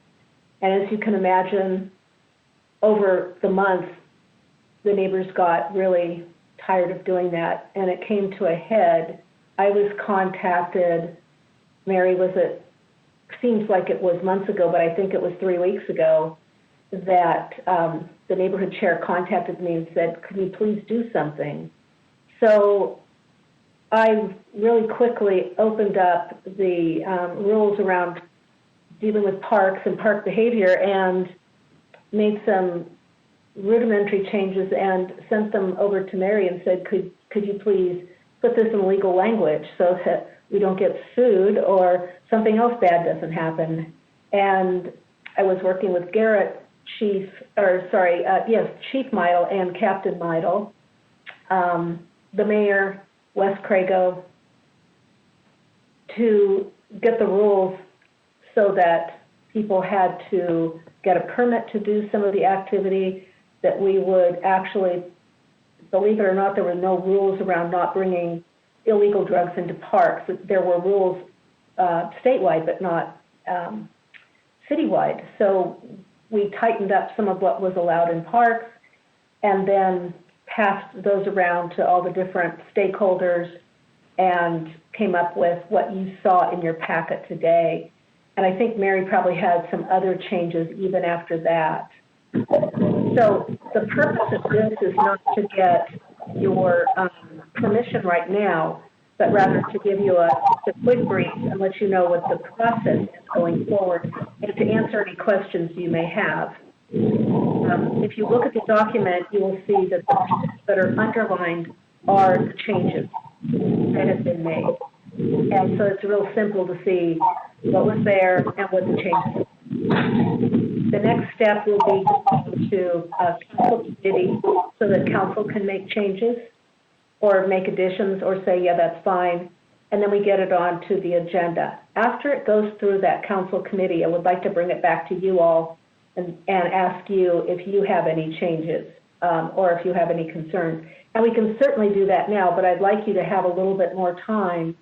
And as you can imagine, over the months, the neighbors got really tired of doing that, and it came to a head. I was contacted, Mary, seems like it was months ago, but I think it was 3 weeks ago, that the neighborhood chair contacted me and said, could you please do something? So I really quickly opened up the rules around dealing with parks and park behavior and made some rudimentary changes and sent them over to Mary and said, could you please put this in legal language so that we don't get sued or something else bad doesn't happen. And I was working with Garrett, Chief Meidel and Captain Meidel, the mayor, Wes Crago, to get the rules so that people had to get a permit to do some of the activity, that we would actually, believe it or not, there were no rules around not bringing illegal drugs into parks. There were rules statewide, but not citywide. So we tightened up some of what was allowed in parks and then passed those around to all the different stakeholders and came up with what you saw in your packet today. And I think Mary probably had some other changes even after that. So the purpose of this is not to get your permission right now, but rather to give you a quick brief and let you know what the process is going forward and to answer any questions you may have. If you look at the document, you will see that the changes that are underlined are the changes that have been made. And so it's real simple to see what was there and what the changes are. The next step will be to a council committee so that council can make changes or make additions or say, yeah, that's fine, and then we get it on to the agenda. After it goes through that council committee, I would like to bring it back to you all and ask you if you have any changes or if you have any concerns. And we can certainly do that now, but I'd like you to have a little bit more time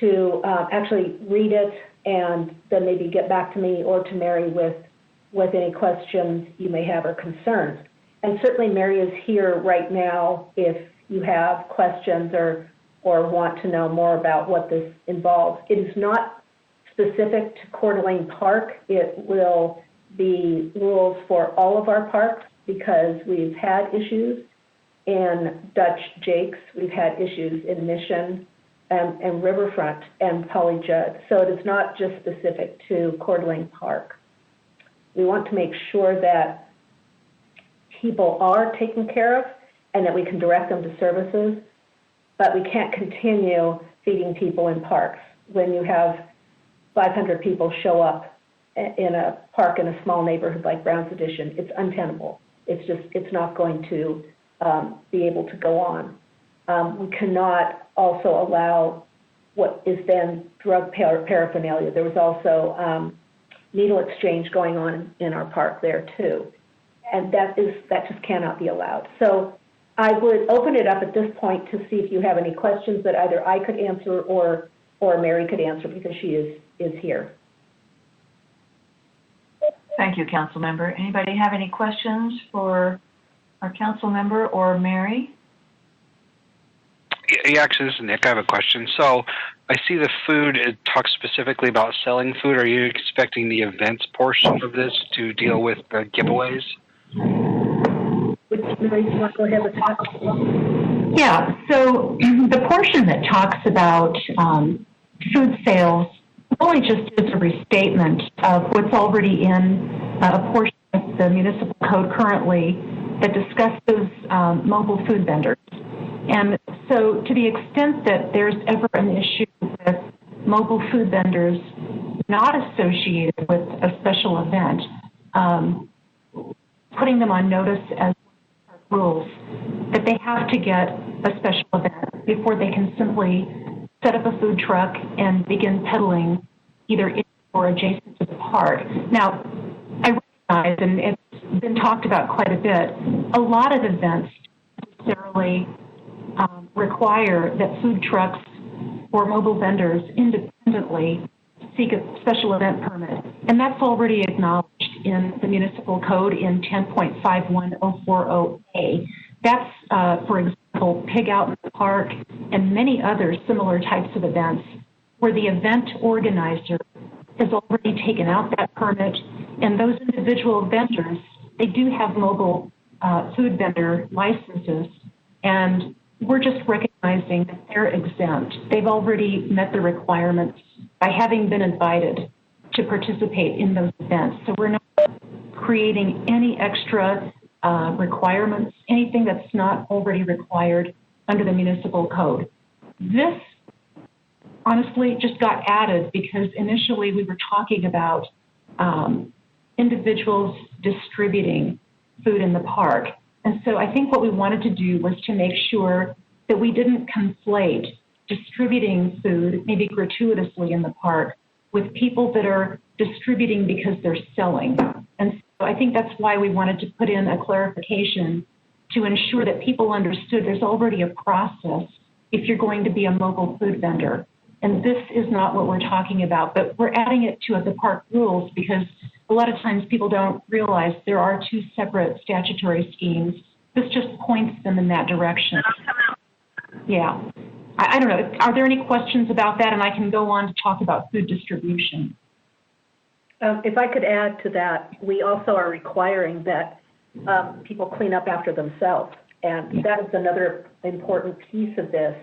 to actually read it and then maybe get back to me or to Mary with any questions you may have or concerns. And certainly Mary is here right now if you have questions or want to know more about what this involves. It is not specific to Coeur d'Alene Park. It will be rules for all of our parks because we've had issues in Dutch Jakes, we've had issues in Mission and Riverfront and Polly Judd. So it is not just specific to Coeur d'Alene Park. We want to make sure that people are taken care of and that we can direct them to services, but we can't continue feeding people in parks. When you have 500 people show up in a park in a small neighborhood like Brown's Addition, it's untenable. It's not going to be able to go on. We cannot also allow what is then drug paraphernalia. There was also needle exchange going on in our park there too. And that just cannot be allowed. So I would open it up at this point to see if you have any questions that either I could answer or Mary could answer, because she is here. Thank you, council member. Anybody have any questions for our council member or Mary? Yeah, actually, this is Nick. I have a question. So I see the food, it talks specifically about selling food. Are you expecting the events portion of this to deal with the giveaways? Mary, do you want to go ahead with that? Yeah, so the portion that talks about food sales really just is a restatement of what's already in a portion of the municipal code currently that discusses mobile food vendors. And so to the extent that there's ever an issue with mobile food vendors not associated with a special event, putting them on notice as rules that they have to get a special event before they can simply set up a food truck and begin peddling either in or adjacent to the park. Now, I recognize, and it's been talked about quite a bit, a lot of events necessarily require that food trucks or mobile vendors independently seek a special event permit. And that's already acknowledged in the municipal code in 10.51040A. That's, for example, Pig Out in the Park and many other similar types of events where the event organizer has already taken out that permit, and those individual vendors, they do have mobile food vendor licenses, and we're just recognizing that they're exempt. They've already met the requirements by having been invited to participate in those events. So we're not creating any extra requirements, anything that's not already required under the municipal code. This honestly just got added because initially we were talking about individuals distributing food in the park. And so I think what we wanted to do was to make sure that we didn't conflate distributing food, maybe gratuitously in the park, with people that are distributing because they're selling. And so I think that's why we wanted to put in a clarification to ensure that people understood there's already a process if you're going to be a mobile food vendor. And this is not what we're talking about, but we're adding it to the park rules because a lot of times people don't realize there are two separate statutory schemes. This just points them in that direction. Yeah. I don't know. Are there any questions about that? And I can go on to talk about food distribution. If I could add to that, we also are requiring that people clean up after themselves. And that is another important piece of this,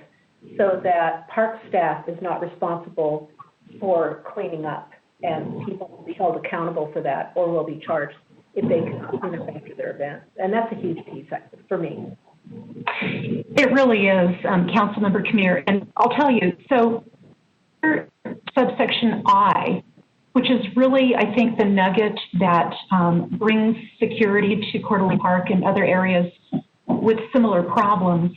so that park staff is not responsible for cleaning up, and people will be held accountable for that or will be charged if they can clean up after their events. And that's a huge piece for me. It really is, Councilmember Camere. And I'll tell you, so subsection I, which is really, I think, the nugget that brings security to Coeur d'Alene Park and other areas with similar problems.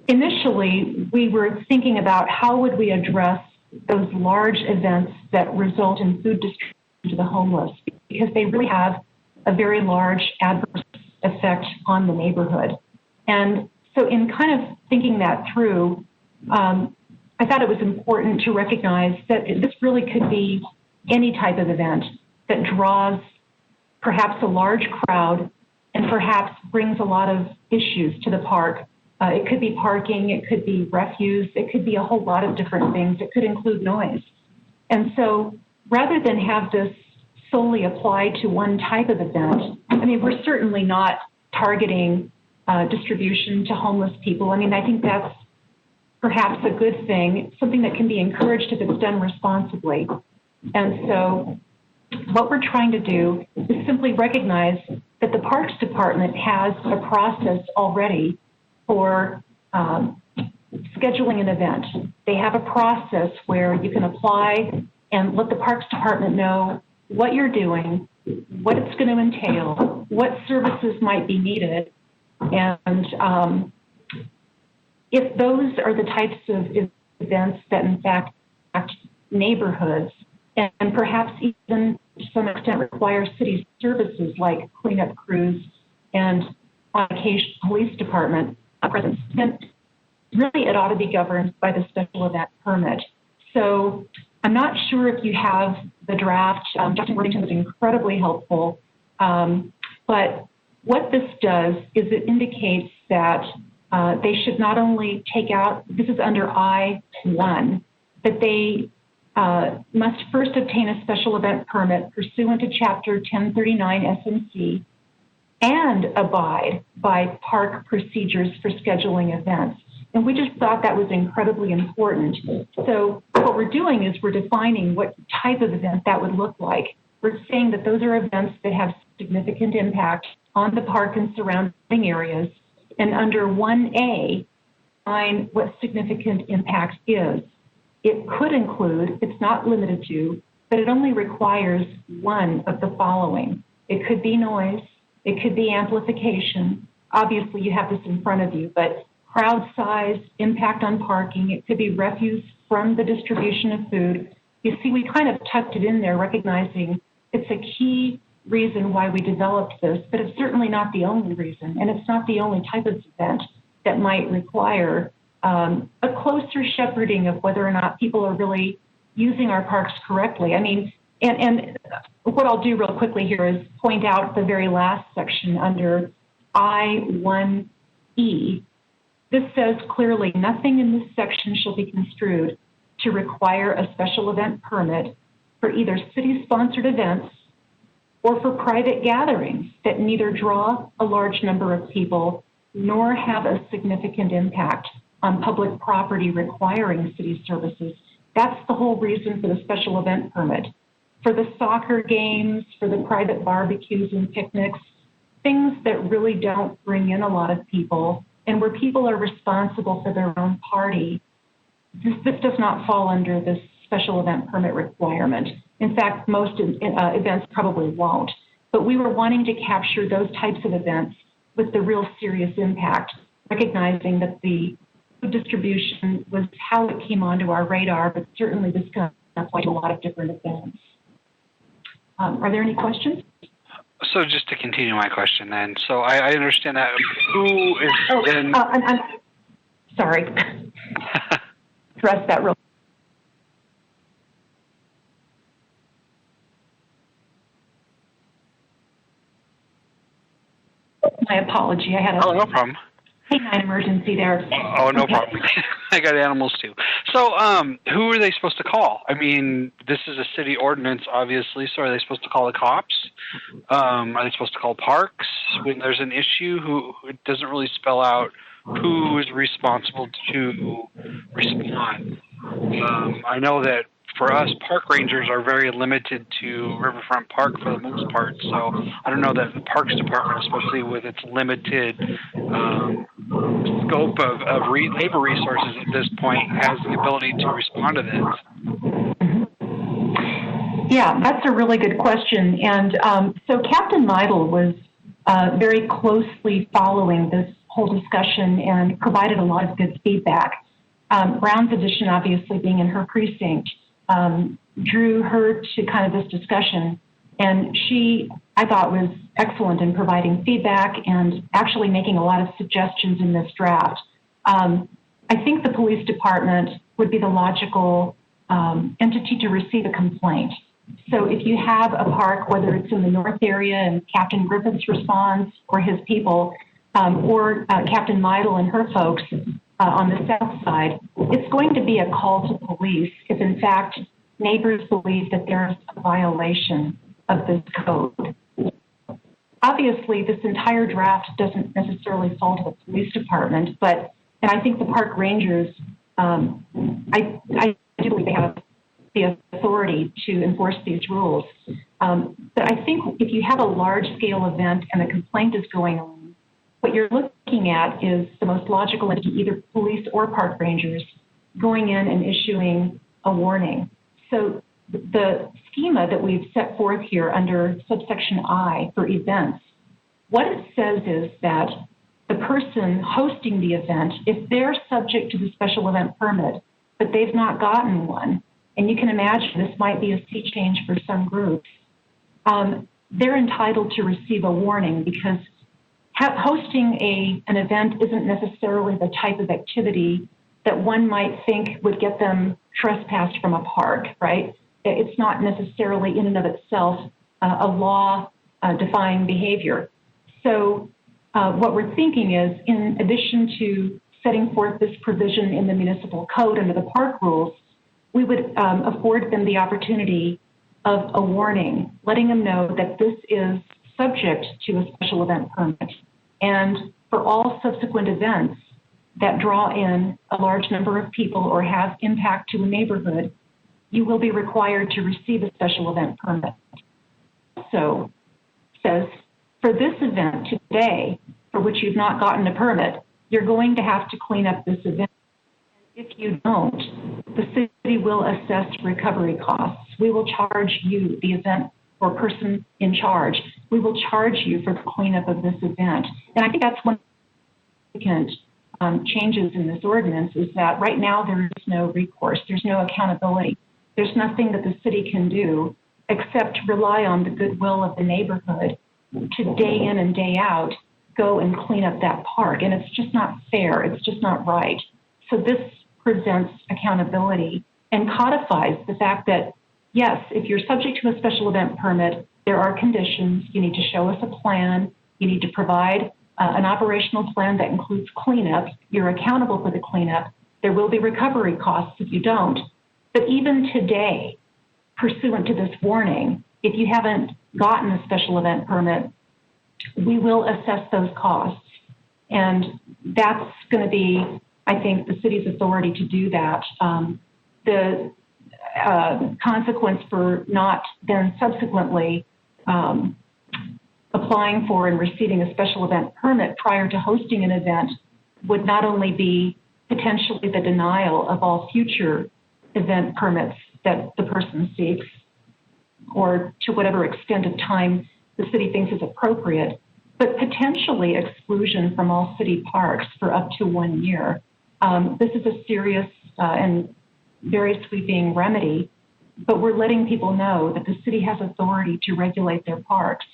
Initially, we were thinking about how would we address those large events that result in food distribution to the homeless, because they really have a very large adverse effect on the neighborhood. And so in kind of thinking that through, I thought it was important to recognize that this really could be any type of event that draws perhaps a large crowd and perhaps brings a lot of issues to the park. It could be parking, it could be refuse, it could be a whole lot of different things. It could include noise. And so rather than have this solely apply to one type of event, I mean, we're certainly not targeting distribution to homeless people. I mean, I think that's perhaps a good thing, something that can be encouraged if it's done responsibly. And so what we're trying to do is simply recognize that the Parks Department has a process already for scheduling an event. They have a process where you can apply and let the Parks Department know what you're doing, what it's going to entail, what services might be needed, and if those are the types of events that in fact affect neighborhoods and perhaps even to some extent require city services like cleanup crews and on occasion police department presence, then really it ought to be governed by the special event permit. So I'm not sure if you have the draft. Justin Worthington was incredibly helpful. But what this does is it indicates that they should not only take out, this is under I-1, that they must first obtain a special event permit pursuant to Chapter 1039 SMC and abide by park procedures for scheduling events. And we just thought that was incredibly important. So what we're doing is we're defining what type of event that would look like. We're saying that those are events that have significant impact on the park and surrounding areas. And under 1A, define what significant impact is. It could include, it's not limited to, but it only requires one of the following. It could be noise. It could be amplification. Obviously, you have this in front of you, but crowd size, impact on parking. It could be refuse from the distribution of food. You see, we kind of tucked it in there, recognizing it's a key reason why we developed this, but it's certainly not the only reason, and it's not the only type of event that might require a closer shepherding of whether or not people are really using our parks correctly. I mean, and what I'll do real quickly here is point out the very last section under I-1E. This says clearly, nothing in this section shall be construed to require a special event permit for either city-sponsored events or for private gatherings that neither draw a large number of people nor have a significant impact on public property requiring city services. That's the whole reason for the special event permit. For the soccer games, for the private barbecues and picnics, things that really don't bring in a lot of people and where people are responsible for their own party, this does not fall under this special event permit requirement. In fact, most events probably won't. But we were wanting to capture those types of events with the real serious impact, recognizing that the food distribution was how it came onto our radar, but certainly this can apply to a lot of different events. Are there any questions? So just to continue my question then, so I understand that who is then... I'm sorry. Address that real. My apology. I had a no problem. canine emergency there. Oh, no problem. I got animals too. So who are they supposed to call? I mean, this is a city ordinance, obviously, so are they supposed to call the cops? Are they supposed to call parks when there's an issue? Who it doesn't really spell out who is responsible to respond. I know that for us, park rangers are very limited to Riverfront Park for the most part. So I don't know that the Parks Department, especially with its limited scope of labor resources at this point, has the ability to respond to this. Yeah, that's a really good question. And so Captain Meidel was very closely following this whole discussion and provided a lot of good feedback. Brown's edition, obviously being in her precinct, drew her to kind of this discussion. And she, I thought, was excellent in providing feedback and actually making a lot of suggestions in this draft. I think the police department would be the logical entity to receive a complaint. So if you have a park, whether it's in the north area and Captain Griffiths responds or his people, or Captain Meidel and her folks on the south side, it's going to be a call to police if in fact neighbors believe that there's a violation of this code. Obviously, this entire draft doesn't necessarily fall to the police department, but, and I think the park rangers, I do believe they have the authority to enforce these rules. But I think if you have a large-scale event and a complaint is going on, what you're looking at is the most logical entity, either police or park rangers, going in and issuing a warning. So the schema that we've set forth here under subsection I for events, what it says is that the person hosting the event, if they're subject to the special event permit, but they've not gotten one, and you can imagine this might be a sea change for some groups, they're entitled to receive a warning because hosting an event isn't necessarily the type of activity that one might think would get them trespassed from a park, right? It's not necessarily in and of itself a law-defying behavior. So what we're thinking is, in addition to setting forth this provision in the municipal code under the park rules, we would afford them the opportunity of a warning, letting them know that this is subject to a special event permit. And for all subsequent events that draw in a large number of people or have impact to a neighborhood, you will be required to receive a special event permit. So it says, for this event today, for which you've not gotten a permit, you're going to have to clean up this event. If you don't, the city will assess recovery costs. We will charge you, the event or person in charge, we will charge you for the cleanup of this event. And I think that's one of the significant changes in this ordinance is that right now there is no recourse, there's no accountability. There's nothing that the city can do except rely on the goodwill of the neighborhood to day in and day out go and clean up that park. And it's just not fair. It's just not right. So this presents accountability and codifies the fact that, yes, if you're subject to a special event permit, there are conditions. You need to show us a plan. You need to provide an operational plan that includes cleanup. You're accountable for the cleanup. There will be recovery costs if you don't. But even today, pursuant to this warning, if you haven't gotten a special event permit, we will assess those costs. And that's going to be, I think, the city's authority to do that. The consequence for not then subsequently applying for and receiving a special event permit prior to hosting an event would not only be potentially the denial of all future event permits that the person seeks, or to whatever extent of time the city thinks is appropriate, but potentially exclusion from all city parks for up to 1 year. This is a serious and very sweeping remedy, but we're letting people know that the city has authority to regulate their parks.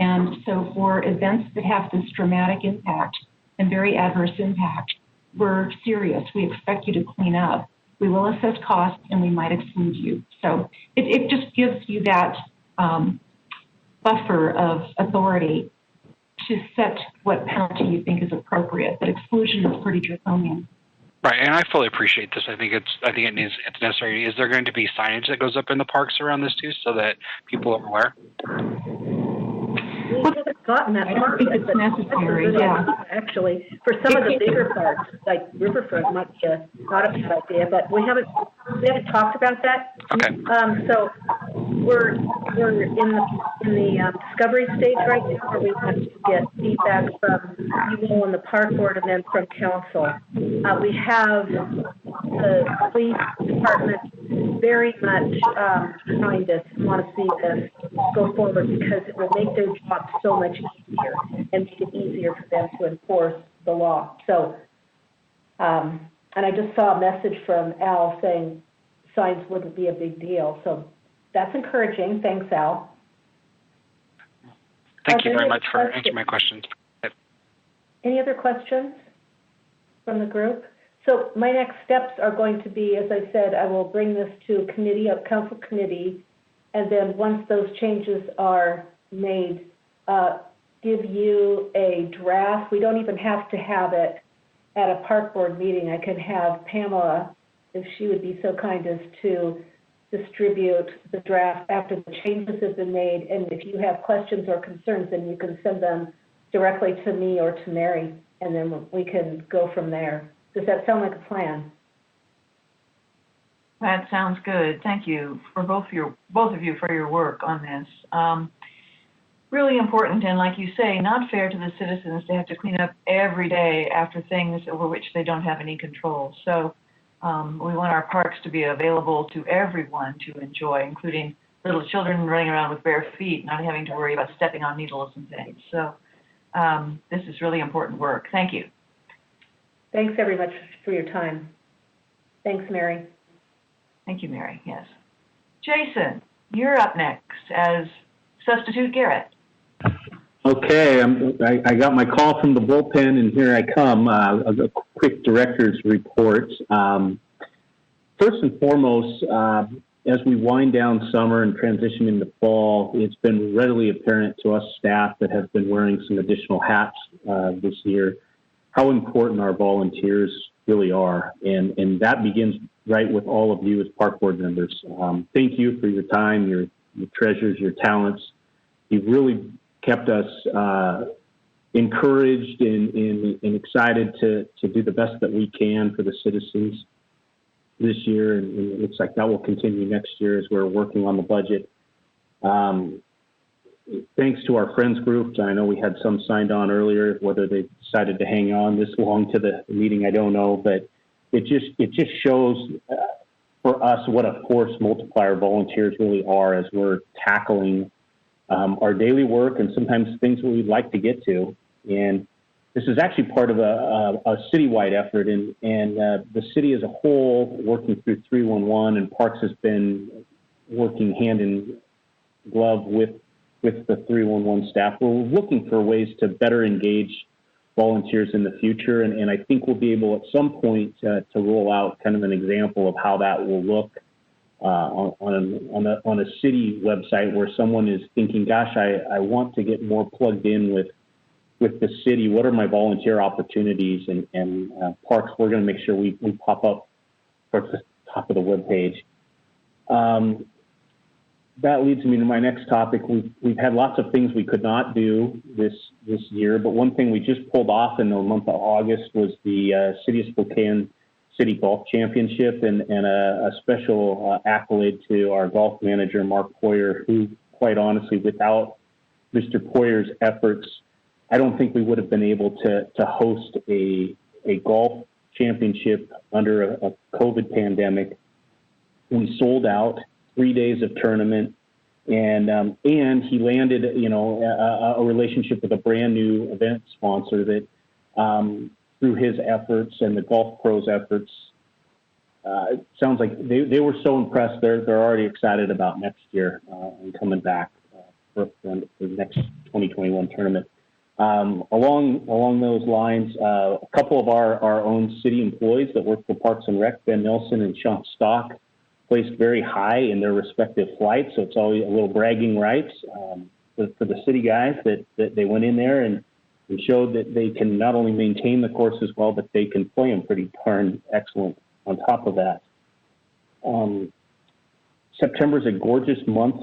And so for events that have this dramatic impact and very adverse impact, we're serious. We expect you to clean up. We will assess costs and we might exclude you. So it just gives you that buffer of authority to set what penalty you think is appropriate. But exclusion is pretty draconian. Right, and I fully appreciate this. I think it's necessary. Is there going to be signage that goes up in the parks around this too, so that people are aware? We haven't gotten that far. I think it's necessary, yeah. Actually, for some of the bigger parks, like Riverfront, might be not a bad idea, but we haven't talked about that. Okay. So we're in the discovery stage right now, where we have to get feedback from you all in the park board and then from council. We have the police department very much behind us, want to see this go forward because it will make their job so much easier and make it easier for them to enforce the law. So, and I just saw a message from Al saying signs wouldn't be a big deal. So that's encouraging. Thanks, Al. Thank you very much for answering my questions. Any other questions from the group? So my next steps are going to be, as I said, I will bring this to council committee, and then once those changes are made, give you a draft. We don't even have to have it at a park board meeting. I can have Pamela, if she would be so kind as to distribute the draft after the changes have been made, and if you have questions or concerns, then you can send them directly to me or to Mary, and then we can go from there. Does that sound like a plan? That sounds good. Thank you for both of you for your work on this. Really important, and like you say, not fair to the citizens to have to clean up every day after things over which they don't have any control. So we want our parks to be available to everyone to enjoy, including little children running around with bare feet, not having to worry about stepping on needles and things. So this is really important work. Thank you. Thanks very much for your time. Thanks, Mary. Thank you, Mary. Yes. Jason, you're up next as Substitute Garrett. Okay, I got my call from the bullpen, and here I come. A quick director's report. First and foremost, as we wind down summer and transition into fall, it's been readily apparent to us staff that have been wearing some additional hats this year how important our volunteers really are. And that begins right with all of you as park board members. Thank you for your time, your treasures, your talents. You've really kept us encouraged and excited to do the best that we can for the citizens this year, and it looks like that will continue next year as we're working on the budget. Thanks to our friends group. I know we had some signed on earlier. Whether they decided to hang on this long to the meeting, I don't know, but it just shows for us what a force multiplier volunteers really are as we're tackling our daily work and sometimes things that we'd like to get to. And this is actually part of a citywide effort, and the city as a whole, working through 311, and Parks has been working hand in glove with the 311 staff. We're looking for ways to better engage volunteers in the future, and I think we'll be able at some point to roll out kind of an example of how that will look on a city website where someone is thinking, gosh, I want to get more plugged in with the city. What are my volunteer opportunities? And Parks, we're going to make sure we pop up towards the top of the webpage. That leads me to my next topic. We've had lots of things we could not do this year, but one thing we just pulled off in the month of August was the City of Spokane City Golf Championship, and a special accolade to our golf manager, Mark Poyer, who, quite honestly, without Mr. Poyer's efforts, I don't think we would have been able to host a golf championship under a COVID pandemic. We sold out 3 days of tournament, and he landed, a relationship with a brand new event sponsor that, through his efforts and the Golf Pros' efforts, it sounds like they were so impressed. They're already excited about next year and coming back for the next 2021 tournament. Along those lines, a couple of our own city employees that work for Parks and Rec, Ben Nelson and Sean Stock, placed very high in their respective flights. So it's always a little bragging rights for the city guys that they went in there and showed that they can not only maintain the courses well, but they can play them pretty darn excellent on top of that. September is a gorgeous month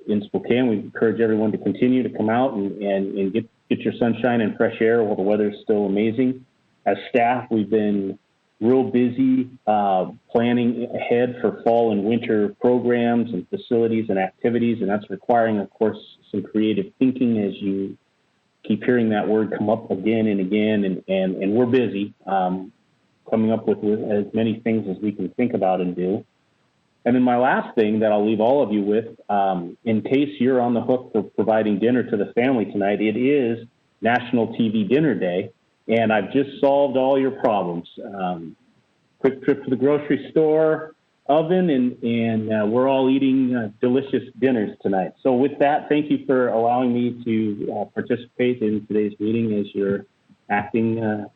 in Spokane. We encourage everyone to continue to come out and get your sunshine and fresh air while the weather is still amazing. As staff, we've been real busy planning ahead for fall and winter programs and facilities and activities, and that's requiring, of course, some creative thinking as you keep hearing that word come up again and again, and we're busy coming up with as many things as we can think about and do. And then my last thing that I'll leave all of you with, in case you're on the hook for providing dinner to the family tonight, it is National TV Dinner Day, and I've just solved all your problems. Quick trip to the grocery store, oven, and we're all eating delicious dinners tonight. So with that, thank you for allowing me to participate in today's meeting as your acting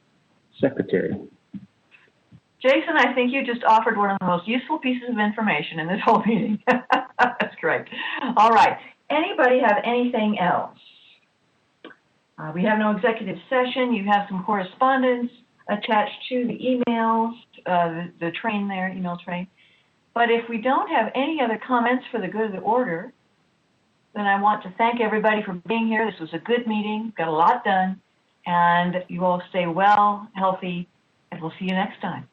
secretary. Jason, I think you just offered one of the most useful pieces of information in this whole meeting. That's great. All right. Anybody have anything else? We have no executive session. You have some correspondence attached to the emails, the train there, email train. But if we don't have any other comments for the good of the order, then I want to thank everybody for being here. This was a good meeting, got a lot done, and you all stay well, healthy, and we'll see you next time.